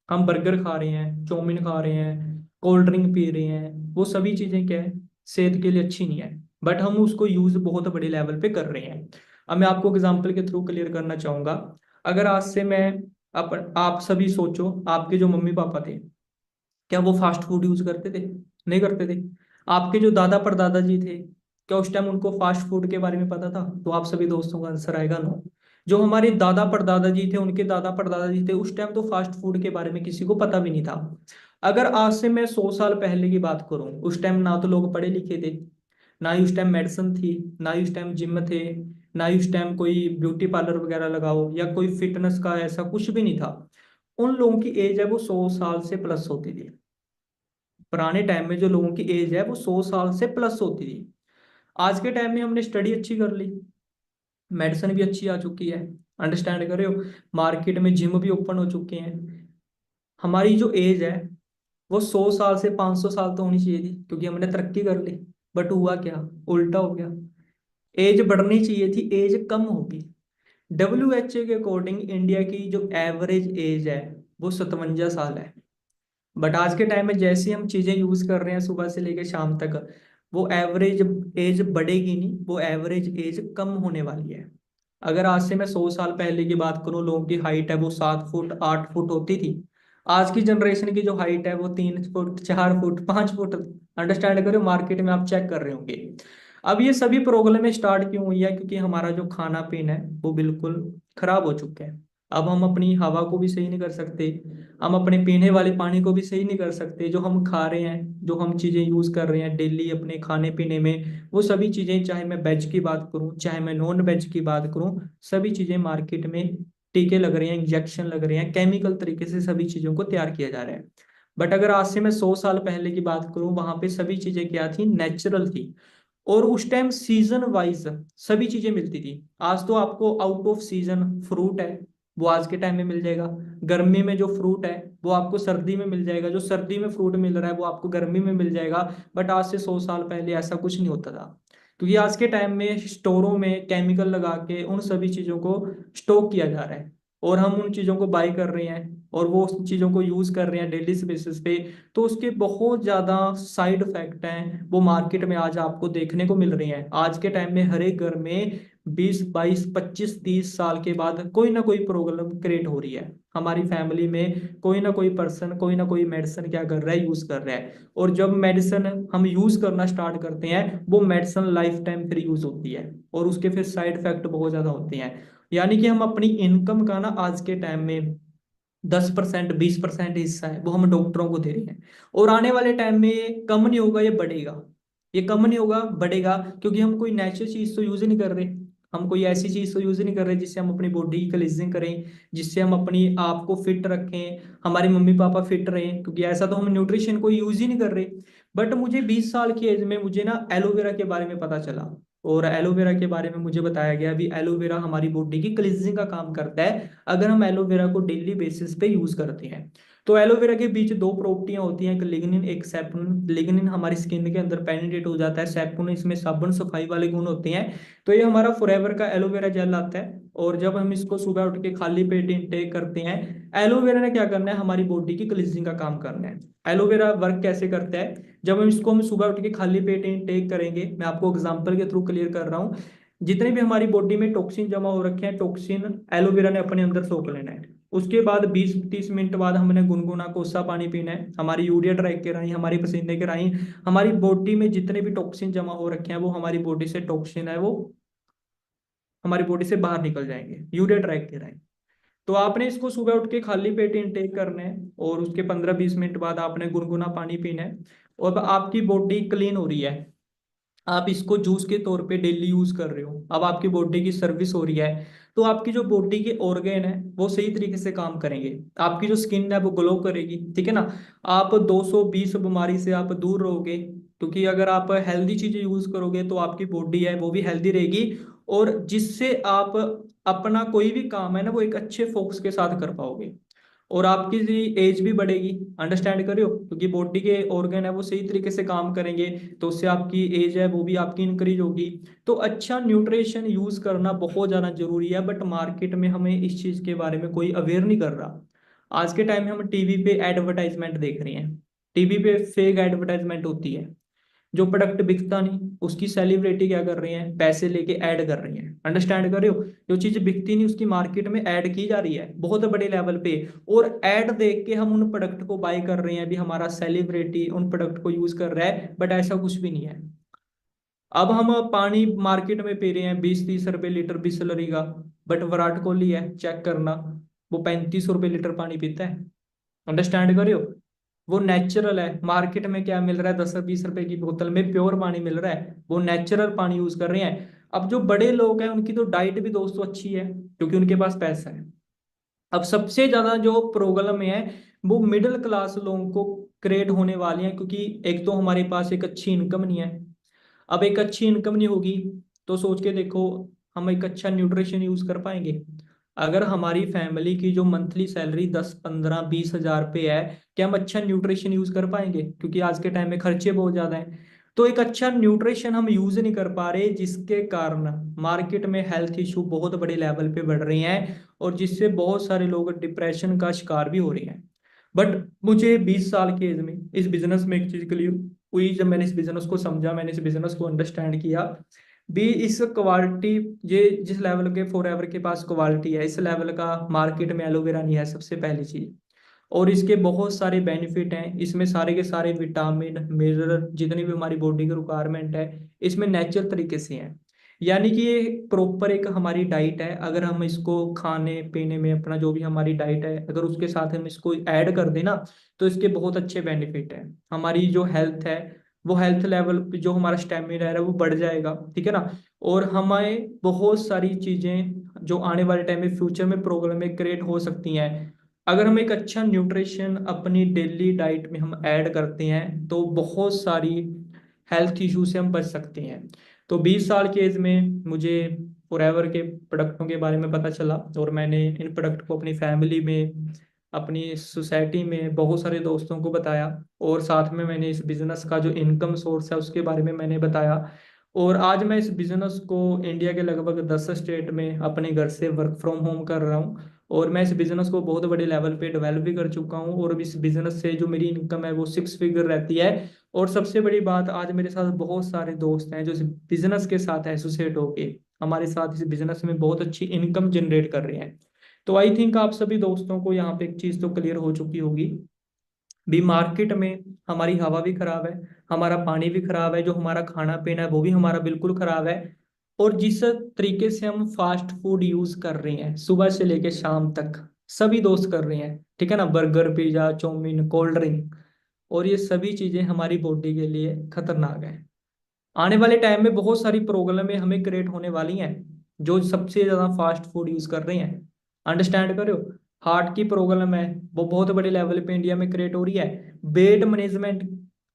हम बर्गर खा रहे हैं, चाउमीन खा रहे हैं, कोल्ड ड्रिंक पी रहे हैं, वो सभी चीजें क्या है, सेहत के लिए अच्छी नहीं है, बट हम उसको यूज बहुत बड़े लेवल पे कर रहे हैं। अब मैं आपको एग्जांपल के थ्रू क्लियर करना चाहूंगा। अगर आज से मैं आप सभी सोचो, आपके जो मम्मी पापा थे क्या वो फास्ट फूड यूज करते थे? नहीं करते थे। आपके जो दादा परदादा जी थे क्या उस टाइम उनको फास्ट फूड के बारे में पता था? तो आप सभी दोस्तों का आंसर आएगा नो। जो हमारे दादा परदादा जी थे उनके दादा परदादा जी थे उस टाइम तो फास्ट फूड के बारे में किसी को पता भी नहीं था। अगर आज से मैं 100 साल पहले की बात करूं, उस टाइम ना तो लोग पढ़े लिखे थे, ना ही उस टाइम मेडिसिन थी, ना ही उस टाइम जिम थे, ना ही उस टाइम कोई ब्यूटी पार्लर वगैरह लगाओ या कोई फिटनेस का ऐसा कुछ भी नहीं था। उन लोगों की एज है वो 100 साल से प्लस होती थी। पुराने टाइम में जो लोगों की एज है वो 100 साल से प्लस होती थी। आज के टाइम में हमने स्टडी अच्छी कर ली, मेडिसिन भी अच्छी आ चुकी है, अंडरस्टैंड कर रहे हो, मार्केट में जिम भी ओपन हो चुके हैं। हमारी जो एज है वो 100 साल से 500 साल तो होनी चाहिए थी, क्योंकि हमने तरक्की कर ली। बट हुआ क्या? उल्टा हो गया। एज बढ़नी चाहिए थी, एज कम होगी। WHO के अकॉर्डिंग इंडिया की जो एवरेज एज है वो 57 साल है। बट आज के टाइम में जैसे हम चीजें यूज कर रहे हैं सुबह से लेकर शाम तक, वो एवरेज एज बढ़ेगी नहीं, वो एवरेज एज कम होने वाली है। अगर आज से मैं 100 साल पहले की बात करूं, लोगों की हाइट है वो 7 फुट 8 फुट होती थी। आज की जनरेशन की जो हाइट है वो 3 फुट 4 फुट 5 फुट। अंडरस्टैंड करो, मार्केट में आप चेक कर रहे होंगे। अब ये सभी प्रॉब्लमें स्टार्ट क्यों हुई है? क्योंकि हमारा जो खाना पीना है वो बिल्कुल खराब हो चुका है। अब हम अपनी हवा को भी सही नहीं कर सकते, हम अपने पीने वाले पानी को भी सही नहीं कर सकते। जो हम खा रहे हैं, जो हम चीज़ें यूज़ कर रहे हैं डेली अपने खाने पीने में, वो सभी चीज़ें, चाहे मैं वेज की बात करूं चाहे मैं नॉन वेज की बात करूं, सभी चीज़ें मार्केट में टीके लग रहे हैं, इंजेक्शन लग रहे हैं, केमिकल तरीके से सभी चीज़ों को तैयार किया जा रहा है। बट अगर आज से मैं 100 साल पहले की बात करूं, वहां पे सभी चीज़ें क्या थी? नेचुरल थी। और उस टाइम सीजन वाइज सभी चीजें मिलती थी। आज तो आपको आउट ऑफ सीजन फ्रूट है वो आज के टाइम में मिल जाएगा। गर्मी में जो फ्रूट है वो आपको सर्दी में मिल जाएगा, जो सर्दी में फ्रूट मिल रहा है वो आपको गर्मी में मिल जाएगा। बट आज से 100 साल पहले ऐसा कुछ नहीं होता था, क्योंकि आज के टाइम में स्टोरों में केमिकल लगा के उन सभी चीजों को स्टोक किया जा रहा है, और हम उन चीजों को बाई कर रहे हैं और वो उन चीजों को यूज कर रहे हैं डेली बेसिस पे। तो उसके बहुत ज्यादा साइड इफेक्ट हैं, वो मार्केट में आज आपको देखने को मिल रहे हैं। आज के टाइम में हर एक घर में 20 22 25 30 साल के बाद कोई ना कोई प्रॉब्लम क्रिएट हो रही है। हमारी फैमिली में कोई ना कोई पर्सन कोई ना कोई मेडिसिन क्या कर रहा है? यूज कर रहा है। और जब मेडिसिन हम यूज करना स्टार्ट करते हैं, वो मेडिसिन लाइफ टाइम फिर यूज होती है, और उसके फिर साइड इफेक्ट बहुत ज्यादा होते हैं। यानी कि हम अपनी इनकम का ना आज के टाइम में 10% 20% हिस्सा है वो हम डॉक्टरों को दे रहे हैं। और आने वाले टाइम में ये कम नहीं होगा, ये बढ़ेगा। ये कम नहीं होगा, बढ़ेगा, क्योंकि हम कोई नेचुरल चीज तो यूज ही नहीं कर रहे। हम कोई ऐसी चीज तो यूज ही नहीं कर रहे जिससे हम अपनी बॉडी की क्लीजिंग करें, जिससे हम अपनी आप को फिट रखें, हमारे मम्मी पापा फिट रहें, क्योंकि ऐसा तो हम न्यूट्रिशन को यूज ही नहीं कर रहे। बट मुझे 20 साल की एज में मुझे ना एलोवेरा के बारे में पता चला, और एलोवेरा के बारे में मुझे बताया गया भी एलोवेरा हमारी बॉडी की क्लींजिंग का काम करता है, अगर हम एलोवेरा को डेली बेसिस पे यूज करते हैं। तो एलोवेरा के बीच दो प्रॉपर्टियां होती हैं, एक लिग्निन एक सैपुनिन। लिग्निन हमारी स्किन के अंदर पेनिट्रेट हो जाता है, सैपुनिन इसमें साबुन सफाई वाले गुण होते हैं। तो ये हमारा फॉरएवर का एलोवेरा जेल आता है, और जब हम इसको सुबह उठ के खाली पेट इंटेक करते हैं, एलोवेरा ने क्या करना है? हमारी बॉडी की क्लींजिंग का काम करना है। एलोवेरा वर्क कैसे करता है? जब हम सुबह उठ के खाली पेट इंटेक करेंगे, मैं आपको एग्जांपल के थ्रू क्लियर कर रहा हूँ, जितने भी हमारी बॉडी में टॉक्सिन जमा हो रखे हैं, टॉक्सिन एलोवेरा ने अपने अंदर सोख लेना है। उसके बाद 20 30 मिनट बाद हमने गुनगुना कोसा पानी पीना है। हमारी यूरिया ड्राइव के राही, हमारी पसीने के राही, हमारी बॉडी में जितने भी टॉक्सिन जमा हो रखे हैं वो हमारी बॉडी से टॉक्सिन है वो हमारी बॉडी से बाहर निकल जाएंगे यूरिया ड्राइव के राही। तो आपने इसको सुबह उठ के खाली पेट इंटेक करना है, और उसके 15 20 मिनट बाद आपने गुनगुना पानी पीना है। और अब आपकी बॉडी क्लीन हो रही है, आप इसको जूस के तौर पे डेली यूज कर रहे हो, अब आपकी बॉडी की सर्विस हो रही है। तो आपकी जो बॉडी के ऑर्गेन है वो सही तरीके से काम करेंगे, आपकी जो स्किन है वो ग्लो करेगी, ठीक है ना। आप 220 बीमारी से आप दूर रहोगे, क्योंकि अगर आप हेल्दी चीजें यूज करोगे तो आपकी बॉडी है वो भी हेल्दी रहेगी, और जिससे आप अपना कोई भी काम है ना वो एक अच्छे फोकस के साथ कर पाओगे। और आपकी एज भी बढ़ेगी, अंडरस्टैंड करियो, क्योंकि बॉडी के ऑर्गन है वो सही तरीके से काम करेंगे, तो उससे आपकी एज है वो भी आपकी इंक्रीज होगी। तो अच्छा न्यूट्रिशन यूज करना बहुत ज्यादा जरूरी है, बट मार्केट में हमें इस चीज के बारे में कोई अवेयर नहीं कर रहा। आज के टाइम में हम टीवी पे एडवर्टाइजमेंट देख रहे हैं, टीवी पे फेक एडवर्टाइजमेंट होती है। जो प्रोडक्ट बिकता नहीं उसकी सेलिब्रिटी क्या कर रही है? पैसे लेके ऐड कर रही है, अंडरस्टैंड कर रहे हो। जो चीज बिकती नहीं उसकी मार्केट में ऐड की जा रही है बहुत बड़े लेवल पे, और ऐड देख के हम उन प्रोडक्ट को बाय कर रहे हैं भी हमारा सेलिब्रिटी उन प्रोडक्ट को यूज कर रहा है, बट ऐसा कुछ भी नहीं है। अब हम पानी मार्केट में पी रहे हैं 20 30 रुपए लीटर बिसलरी का, बट विराट कोहली है, चेक करना, वो 35 रुपए लीटर पानी पीता है। अंडरस्टैंड करियो, वो नेचुरल है। मार्केट में क्या मिल रहा है? 10 20 रुपए की बोतल में प्योर पानी मिल रहा है, वो नेचुरल पानी यूज कर रहे हैं। अब जो बड़े लोग हैं उनकी तो डाइट भी दोस्तों अच्छी है, क्योंकि उनके पास पैसा है। अब सबसे ज्यादा जो प्रॉब्लम है वो मिडिल क्लास लोगों को क्रिएट होने वाली है, क्योंकि एक तो हमारे पास एक अच्छी इनकम नहीं है। अब एक अच्छी इनकम नहीं होगी तो सोच के देखो, हम एक अच्छा न्यूट्रिशन यूज कर पाएंगे? अगर हमारी फैमिली की जो मंथली सैलरी 10 15 20 हजार पे है, क्या हम अच्छा न्यूट्रिशन यूज कर पाएंगे? क्योंकि आज के टाइम में खर्चे बहुत ज्यादा हैं। तो एक अच्छा न्यूट्रिशन हम यूज नहीं कर पा रहे, जिसके कारण मार्केट में हेल्थ इशू बहुत बड़े लेवल पे बढ़ रहे हैं, और जिससे बहुत सारे लोग डिप्रेशन का शिकार भी हो रहे हैं। बट मुझे 20 साल की एज में इस बिजनेस में एक चीज क्लियर हुई जब मैंने इस बिजनेस को समझा, मैंने इस बिजनेस को अंडरस्टैंड किया भी। इस क्वालिटी, ये जिस लेवल के फॉरएवर के पास क्वालिटी है, इस लेवल का मार्केट में एलोवेरा नहीं है, सबसे पहली चीज। और इसके बहुत सारे बेनिफिट हैं, इसमें सारे के सारे विटामिन मिनरल जितनी भी हमारी बॉडी की रिक्वायरमेंट है इसमें नेचुरल तरीके से है। यानी कि ये प्रॉपर एक हमारी डाइट है। अगर हम इसको खाने पीने में, अपना जो भी हमारी डाइट है, अगर उसके साथ हम इसको ऐड कर दें ना, तो इसके बहुत अच्छे बेनिफिट हैं। हमारी जो हेल्थ है, वो हेल्थ लेवल पे जो हमारा स्टेमिना है वो बढ़ जाएगा, ठीक है ना। और हमें बहुत सारी चीजें जो आने वाले टाइम में फ्यूचर में प्रॉब्लम में क्रिएट हो सकती हैं, अगर हम एक अच्छा न्यूट्रिशन अपनी डेली डाइट में हम ऐड करते हैं तो बहुत सारी हेल्थ इशू से हम बच सकते हैं। तो 20 साल की एज में मुझे फॉरएवर के प्रोडक्टों के बारे में पता चला, और मैंने इन प्रोडक्ट को अपनी फैमिली में, अपनी सोसाइटी में बहुत सारे दोस्तों को बताया। और साथ में मैंने इस बिजनेस का जो इनकम सोर्स है उसके बारे में मैंने बताया। और आज मैं इस बिजनेस को इंडिया के लगभग 10 स्टेट में अपने घर से वर्क फ्रॉम होम कर रहा हूँ। और मैं इस बिजनेस को बहुत बड़े लेवल पे डेवलप भी कर चुका हूँ, और इस बिजनेस से जो मेरी इनकम है वो 6 फिगर रहती है। और सबसे बड़ी बात, आज मेरे साथ बहुत सारे दोस्त हैं जो इस बिजनेस के साथ एसोसिएट होके हमारे साथ इस बिजनेस में बहुत अच्छी इनकम जनरेट कर रहे हैं। तो आई थिंक आप सभी दोस्तों को यहाँ पे एक चीज तो क्लियर हो चुकी होगी भी, मार्केट में हमारी हवा भी खराब है, हमारा पानी भी खराब है, जो हमारा खाना पीना है वो भी हमारा बिल्कुल खराब है। और जिस तरीके से हम फास्ट फूड यूज कर रहे हैं सुबह से लेके शाम तक, सभी दोस्त कर रहे हैं, ठीक है ना, burger pizza chowmein cold drink, और ये सभी चीजें हमारी बॉडी के लिए खतरनाक है। आने वाले टाइम में बहुत सारी प्रॉब्लमें हमें क्रिएट होने वाली हैं, जो सबसे ज्यादा फास्ट फूड यूज कर रहे हैं। अंडरस्टैंड करो, हार्ट की प्रॉब्लम है वो बहुत बड़े लेवल पे इंडिया में क्रिएट हो रही है। वेट मैनेजमेंट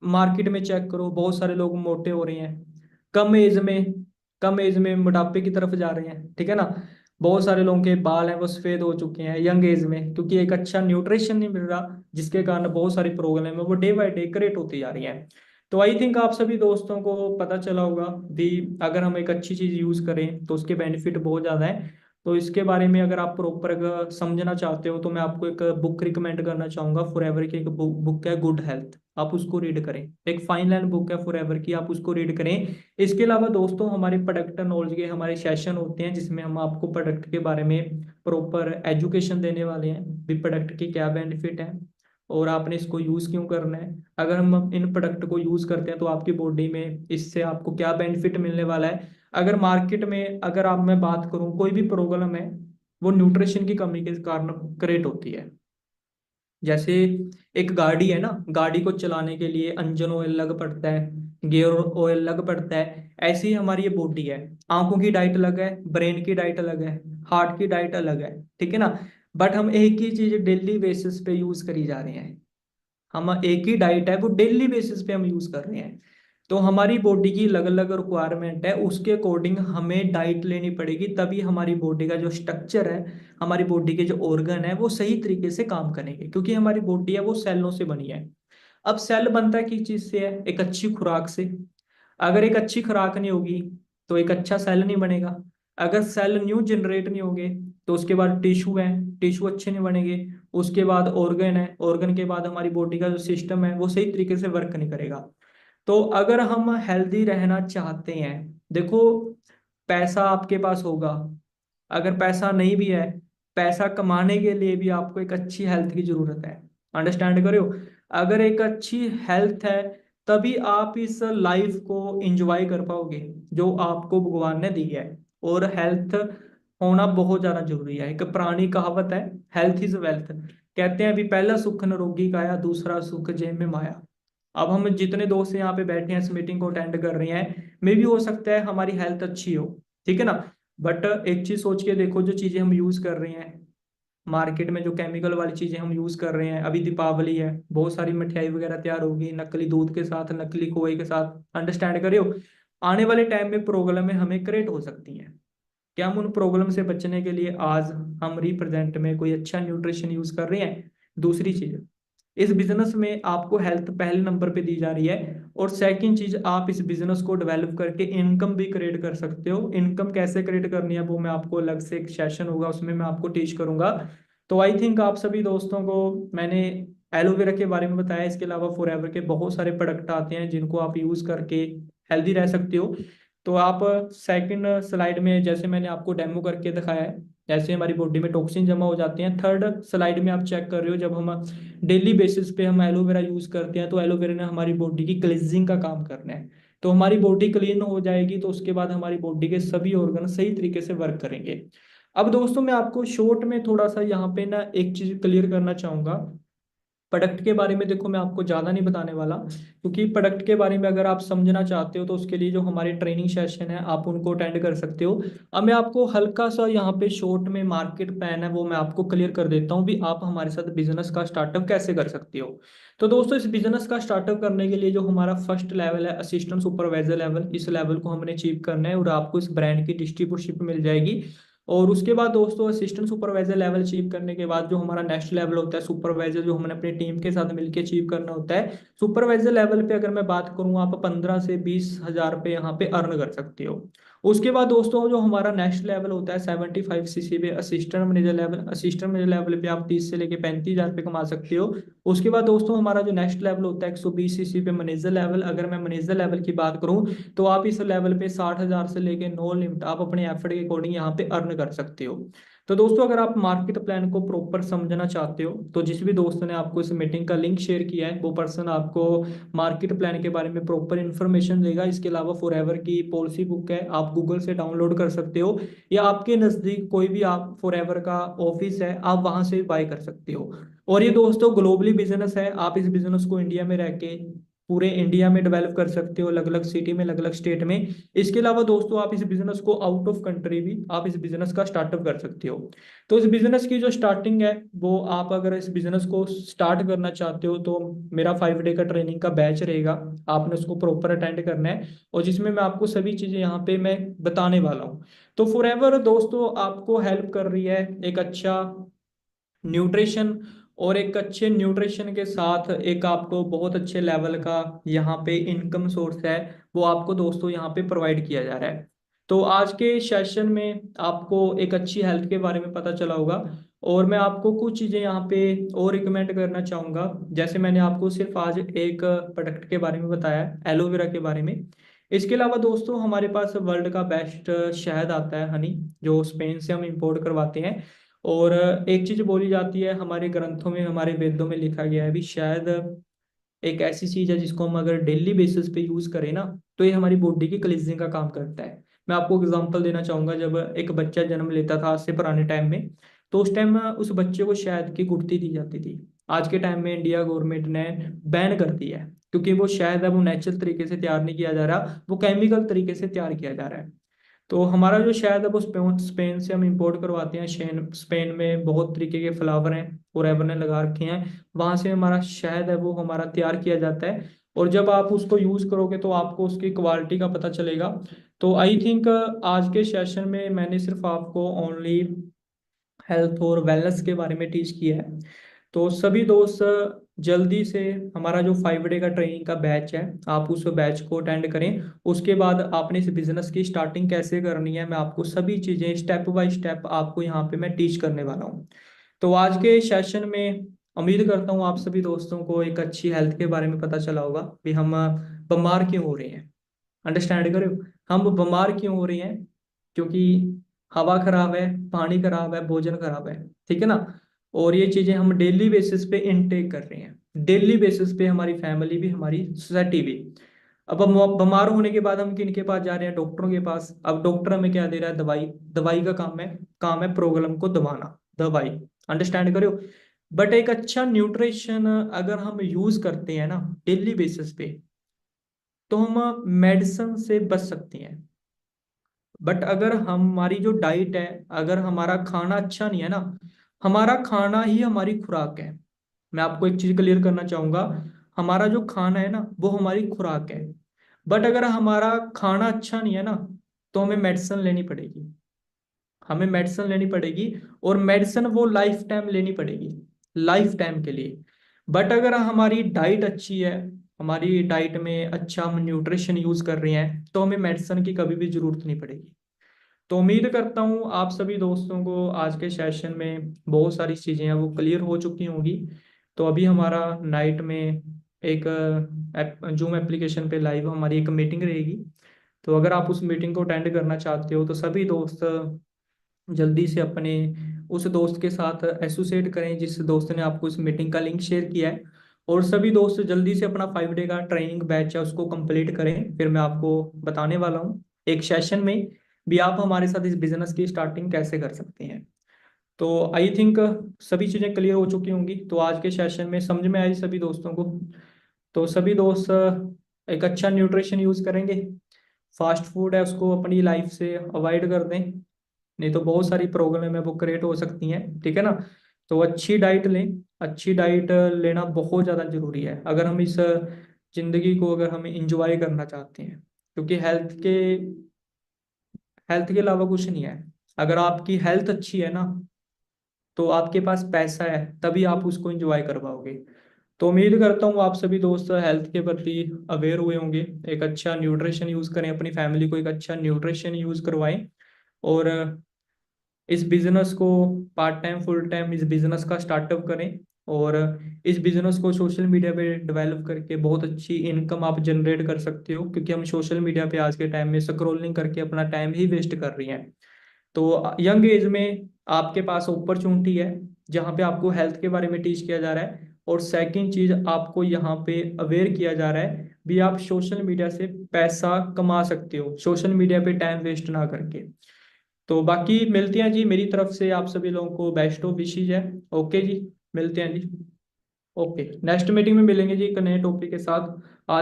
मार्केट में चेक करो, बहुत सारे लोग मोटे हो रहे हैं, कम एज में, कम एज में मोटापे की तरफ जा रहे हैं, ठीक है ना। बहुत सारे लोगों के बाल हैं वो सफेद हो चुके हैं यंग एज में, क्योंकि एक अच्छा न्यूट्रिशन नहीं मिल रहा, जिसके कारण बहुत सारी प्रॉब्लम है वो डे बाय डे क्रिएट होती जा रही है। तो आई थिंक आप सभी दोस्तों को पता चला होगा भी, अगर हम एक अच्छी चीज यूज करें तो उसके बेनिफिट बहुत ज्यादा है। तो इसके बारे में अगर आप प्रॉपर अगर समझना चाहते हो तो मैं आपको एक बुक रिकमेंड करना चाहूंगा। फॉरएवर की एक बुक है गुड हेल्थ, आप उसको रीड करें। एक फाइन लाइन बुक है फॉरएवर की, आप उसको रीड करें। इसके अलावा दोस्तों हमारे प्रोडक्ट नॉलेज के हमारे सेशन होते हैं जिसमें हम आपको प्रोडक्ट के बारे में प्रॉपर एजुकेशन देने वाले हैं भी, प्रोडक्ट की क्या बेनिफिट है और आपने इसको यूज क्यों करना है। अगर हम इन प्रोडक्ट को यूज करते हैं तो आपकी बॉडी में इससे आपको क्या बेनिफिट मिलने वाला है। अगर मार्केट में, अगर आप, मैं बात करूं, कोई भी प्रॉब्लम है वो न्यूट्रिशन की कमी के कारण क्रिएट होती है। जैसे एक गाड़ी है ना, गाड़ी को चलाने के लिए इंजन ऑयल लग पड़ता है, गियर ऑयल लग पड़ता है, ऐसे ही हमारी ये बॉडी है। आंखों की डाइट अलग है, ब्रेन की डाइट अलग है, हार्ट की डाइट अलग है, ठीक है ना। बट हम एक ही चीज डेली बेसिस पे यूज करी जा रहे हैं। हम एक ही डाइट है वो डेली बेसिस पे हम यूज कर रहे हैं। तो हमारी बॉडी की अलग अलग रिक्वायरमेंट है, उसके अकॉर्डिंग हमें डाइट लेनी पड़ेगी, तभी हमारी बॉडी का जो स्ट्रक्चर है, हमारी बॉडी के जो ऑर्गन है वो सही तरीके से काम करेंगे, क्योंकि हमारी बॉडी है वो सेलों से बनी है। अब सेल बनता है किस चीज से है? एक अच्छी खुराक से। अगर एक अच्छी खुराक नहीं होगी तो एक अच्छा सेल नहीं बनेगा। अगर सेल न्यू जनरेट नहीं होंगे तो उसके बाद टिश्यू है, टिश्यू अच्छे नहीं बनेंगे। उसके बाद ऑर्गन है, ऑर्गन के बाद हमारी बॉडी का जो सिस्टम है वो सही तरीके से वर्क नहीं करेगा। तो अगर हम हेल्दी रहना चाहते हैं, देखो, पैसा आपके पास होगा, अगर पैसा नहीं भी है, पैसा कमाने के लिए भी आपको एक अच्छी हेल्थ की जरूरत है। अंडरस्टैंड करो, अगर एक अच्छी हेल्थ है तभी आप इस लाइफ को एंजॉय कर पाओगे जो आपको भगवान ने दी है। और हेल्थ होना बहुत ज्यादा जरूरी है। एक पुरानी कहावत है, हेल्थ इज वेल्थ। कहते हैं अभी पहला सुख निरोगी काया, दूसरा सुख जेब में माया। अब हम जितने दोस्त यहाँ पे बैठे हैं इस मीटिंग को अटेंड कर रहे हैं, मे भी हो सकता है हमारी हेल्थ अच्छी हो, ठीक है ना। बट एक चीज सोच के देखो, जो चीजें हम यूज कर रहे हैं मार्केट में, जो केमिकल वाली चीजें हम यूज कर रहे हैं, अभी दीपावली है, बहुत सारी मिठाई वगैरह तैयार होगी नकली दूध के साथ, नकली खोए के साथ। अंडरस्टैंड करियो, आने वाले टाइम में प्रॉब्लम हमें क्रिएट हो सकती हैं। क्या हम उन प्रॉब्लम से बचने के लिए आज हम रिप्रेजेंट में कोई अच्छा न्यूट्रिशन यूज कर रहे हैं? दूसरी चीज, इस बिजनेस में आपको हेल्थ पहले नंबर पे दी जा रही है। और सेकंड चीज, आप इस बिजनेस को डेवलप करके इनकम भी क्रिएट कर सकते हो। इनकम कैसे क्रिएट करनी है वो मैं आपको अलग से एक सेशन होगा उसमें मैं आपको टीच करूंगा। तो आई थिंक आप सभी दोस्तों को मैंने एलोवेरा के बारे में बताया। इसके अलावा फॉरएवर के बहुत सारे प्रोडक्ट आते हैं जिनको आप यूज करके हेल्दी रह सकते हो। तो आप सेकंड स्लाइड में जैसे मैंने आपको डेमो करके दिखाया है, जैसे हमारी बॉडी में टॉक्सिन जमा हो जाते हैं। थर्ड स्लाइड में आप चेक कर रहे हो, जब हम डेली बेसिस पे हम एलोवेरा यूज करते हैं तो एलोवेरा ने हमारी बॉडी की क्लींजिंग का काम करना है। तो हमारी बॉडी क्लीन हो जाएगी तो उसके बाद हमारी बॉडी के सभी ऑर्गन सही तरीके से वर्क करेंगे। अब दोस्तों मैं आपको शॉर्ट में थोड़ा सा यहाँ पे ना एक चीज क्लियर करना चाहूंगा। प्रोडक्ट के बारे में देखो मैं आपको ज़्यादा नहीं बताने वाला, क्योंकि प्रोडक्ट के बारे में अगर आप समझना चाहते हो तो उसके लिए जो हमारे ट्रेनिंग सेशन है आप उनको अटेंड कर सकते हो। अब मैं आपको हल्का सा यहाँ पे शॉर्ट में मार्केट प्लान है वो मैं आपको क्लियर कर देता हूँ भी आप हमारे साथ बिजनेस का स्टार्टअप कैसे कर सकते हो। तो दोस्तों इस बिजनेस का स्टार्टअप करने के लिए जो हमारा फर्स्ट लेवल है असिस्टेंट सुपरवाइजर लेवल, इस लेवल को हमने अचीव करना है और आपको इस ब्रांड की डिस्ट्रीब्यूटरशिप मिल जाएगी। और उसके बाद दोस्तों असिस्टेंट सुपरवाइजर लेवल अचीव करने के बाद जो हमारा नेक्स्ट लेवल होता है सुपरवाइजर, जो हमने अपनी टीम के साथ मिलकर अचीव करना होता है। सुपरवाइजर लेवल पे अगर मैं बात करूं आप 15 से 20 हजार पे यहाँ पे अर्न कर सकते हो। उसके बाद दोस्तों जो हमारा नेक्स्ट लेवल होता है 75 सीसी पे assistant manager level, assistant manager level पे आप 30 से लेके 35 हजार पे कमा सकते हो। उसके बाद दोस्तों हमारा जो नेक्स्ट लेवल होता है 120 सीसी पे मैनेजर लेवल, अगर मैं मैनेजर लेवल की बात करूं तो आप इस लेवल पे 60 हजार से लेके नो लिमिट आप अपने एफर्ट के अकॉर्डिंग यहाँ पे अर्न कर सकते हो। तो दोस्तों अगर आप मार्केट प्लान को प्रॉपर समझना चाहते हो तो जिस भी दोस्त ने आपको इस मीटिंग का लिंक शेयर किया है वो पर्सन आपको मार्केट प्लान के बारे में प्रॉपर इन्फॉर्मेशन देगा। इसके अलावा फॉरएवर की पॉलिसी बुक है, आप गूगल से डाउनलोड कर सकते हो या आपके नज़दीक कोई भी आप फॉरएवर का ऑफिस है आप वहां से बाय कर सकते हो। और ये दोस्तों ग्लोबली बिजनेस है, आप इस बिजनेस को इंडिया में रह के पूरे इंडिया में डेवलप कर सकते हो, अलग अलग सिटी में अलग अलग स्टेट में। इसके अलावा दोस्तों आप इस बिजनेस को आउट ऑफ कंट्री भी आप इस बिजनेस का स्टार्टअप कर सकते हो। तो इस बिजनेस की जो स्टार्टिंग है वो आप अगर इस बिजनेस को स्टार्ट करना चाहते हो तो मेरा 5 डे का ट्रेनिंग का बैच रहेगा, आपने उसको प्रॉपर अटेंड करना है और जिसमें मैं आपको सभी चीजें यहाँ पे मैं बताने वाला हूँ। तो फॉरएवर दोस्तों आपको हेल्प कर रही है एक अच्छा न्यूट्रिशन, और एक अच्छे न्यूट्रिशन के साथ एक आपको बहुत अच्छे लेवल का यहाँ पे इनकम सोर्स है वो आपको दोस्तों यहाँ पे प्रोवाइड किया जा रहा है। तो आज के सेशन में आपको एक अच्छी हेल्थ के बारे में पता चला होगा और मैं आपको कुछ चीज़ें यहाँ पे और रिकमेंड करना चाहूँगा। जैसे मैंने आपको सिर्फ आज एक प्रोडक्ट के बारे में बताया एलोवेरा के बारे में। इसके अलावा दोस्तों हमारे पास वर्ल्ड का बेस्ट शहद आता है हनी, जो स्पेन से हम इंपोर्ट करवाते हैं। और एक चीज बोली जाती है हमारे ग्रंथों में हमारे वेदों में लिखा गया है भी शायद एक ऐसी चीज है जिसको हम अगर डेली बेसिस पे यूज करें ना तो ये हमारी बॉडी की क्लींजिंग का काम करता है। मैं आपको एग्जांपल देना चाहूंगा, जब एक बच्चा जन्म लेता था आज से पुराने टाइम में तो उस टाइम उस बच्चे को शहद की गुड़ती दी जाती थी। आज के टाइम में इंडिया गवर्नमेंट ने बैन कर दिया है क्योंकि वो शहद है वो नेचुरल तरीके से तैयार नहीं किया जा रहा, वो केमिकल तरीके से तैयार किया जा रहा है। तो हमारा जो शहद है वो स्पेन से हम इंपोर्ट करवाते हैं। स्पेन में बहुत तरीके के फ्लावर हैं और एवर ने लगा रखे हैं, वहां से हमारा शहद है वो हमारा तैयार किया जाता है। और जब आप उसको यूज करोगे तो आपको उसकी क्वालिटी का पता चलेगा। तो आई थिंक आज के सेशन में मैंने सिर्फ आपको ओनली हेल्थ और वेलनेस के बारे में टीच किया है। तो सभी दोस्त जल्दी से हमारा जो 5 डे का ट्रेनिंग का बैच है आप उस बैच को अटेंड करें। उसके बाद आपने इस बिजनेस की स्टार्टिंग कैसे करनी है मैं आपको सभी चीज़ें स्टेप बाय स्टेप आपको यहाँ पे मैं टीच करने वाला हूँ। तो आज के सेशन में उम्मीद करता हूँ आप सभी दोस्तों को एक अच्छी हेल्थ के बारे में पता चला होगा कि हम बीमार क्यों हो रहे हैं। अंडरस्टैंड करो, हम बीमार क्यों हो रहे हैं, क्योंकि हवा खराब है, पानी खराब है, भोजन खराब है, ठीक है ना। और ये चीजें हम डेली बेसिस पे इनटेक कर रहे हैं, डेली बेसिस पे हमारी फैमिली भी हमारी सोसाइटी भी। अब हम बीमार होने के बाद हम किन के पास जा रहे हैं, डॉक्टरों के पास। अब डॉक्टर हमें क्या दे रहा है, दवाई। दवाई का काम है प्रॉब्लम को दबाना, दवाई। अंडरस्टैंड करो। बट एक अच्छा न्यूट्रिशन अगर हम यूज करते हैं ना डेली बेसिस पे तो हम मेडिसिन से बच सकते हैं। बट अगर हमारी जो डाइट है, अगर हमारा खाना अच्छा नहीं है ना, हमारा खाना ही हमारी खुराक है। मैं आपको एक चीज क्लियर करना चाहूंगा, हमारा जो खाना है ना वो हमारी खुराक है। बट अगर हमारा खाना अच्छा नहीं है ना तो हमें मेडिसिन लेनी पड़ेगी, हमें मेडिसिन लेनी पड़ेगी। और मेडिसिन वो लाइफ टाइम लेनी पड़ेगी, लाइफ टाइम के लिए। बट अगर हमारी डाइट अच्छी है, हमारी डाइट में अच्छा हम न्यूट्रिशन यूज कर रहे हैं तो हमें मेडिसिन की कभी भी जरूरत नहीं पड़ेगी। तो उम्मीद करता हूँ आप सभी दोस्तों को आज के सेशन में बहुत सारी चीज़ें हैं वो क्लियर हो चुकी होंगी। तो अभी हमारा नाइट में एक जूम एप्लीकेशन पे लाइव हमारी एक मीटिंग रहेगी। तो अगर आप उस मीटिंग को अटेंड करना चाहते हो तो सभी दोस्त जल्दी से अपने उस दोस्त के साथ एसोसिएट करें जिस दोस्त ने आपको इस मीटिंग का लिंक शेयर किया है। और सभी दोस्त जल्दी से अपना 5 डे का ट्रेनिंग बैच है उसको कंप्लीट करें। फिर मैं आपको बताने वाला हूँ एक सेशन में भी आप हमारे साथ इस बिजनेस की स्टार्टिंग कैसे कर सकते हैं। तो आई थिंक सभी चीज़ें क्लियर हो चुकी होंगी। तो आज के सेशन में समझ में आई सभी दोस्तों को। तो सभी दोस्त एक अच्छा न्यूट्रिशन यूज़ करेंगे। फास्ट फूड है उसको अपनी लाइफ से अवॉइड कर दें, नहीं तो बहुत सारी प्रॉब्लम है वो क्रिएट हो सकती हैं, ठीक है ना। तो अच्छी डाइट लें। अच्छी डाइट लेना बहुत ज़्यादा जरूरी है अगर हम इस जिंदगी को अगर हम इंजॉय करना चाहते हैं, क्योंकि हेल्थ के अलावा कुछ नहीं है। अगर आपकी हेल्थ अच्छी है ना तो आपके पास पैसा है तभी आप उसको एंजॉय कर पाओगे। तो उम्मीद करता हूँ आप सभी दोस्त हेल्थ के प्रति अवेयर हुए होंगे। एक अच्छा न्यूट्रिशन यूज़ करें, अपनी फैमिली को एक अच्छा न्यूट्रिशन यूज़ करवाएं। और इस बिजनेस को पार्ट टाइम फुल टाइम इस बिजनेस का स्टार्टअप करें। और इस बिजनेस को सोशल मीडिया पे डेवलप करके बहुत अच्छी इनकम आप जनरेट कर सकते हो, क्योंकि हम सोशल मीडिया पे आज के टाइम में स्क्रॉलिंग करके अपना टाइम ही वेस्ट कर रही हैं। तो यंग एज में आपके पास अपॉर्चुनिटी है जहाँ पे आपको हेल्थ के बारे में टीच किया जा रहा है। और सेकंड चीज आपको यहाँ पे अवेयर किया जा रहा है भी आप सोशल मीडिया से पैसा कमा सकते हो सोशल मीडिया पे टाइम वेस्ट ना करके। तो बाकी मिलते हैं जी, मेरी तरफ से आप सभी लोगों को बेस्ट ऑफ विशेज है। ओके जी, मिलते हैं जी। ओके, नेक्स्ट मीटिंग में मिलेंगे जी एक नए टॉपिक के साथ। आज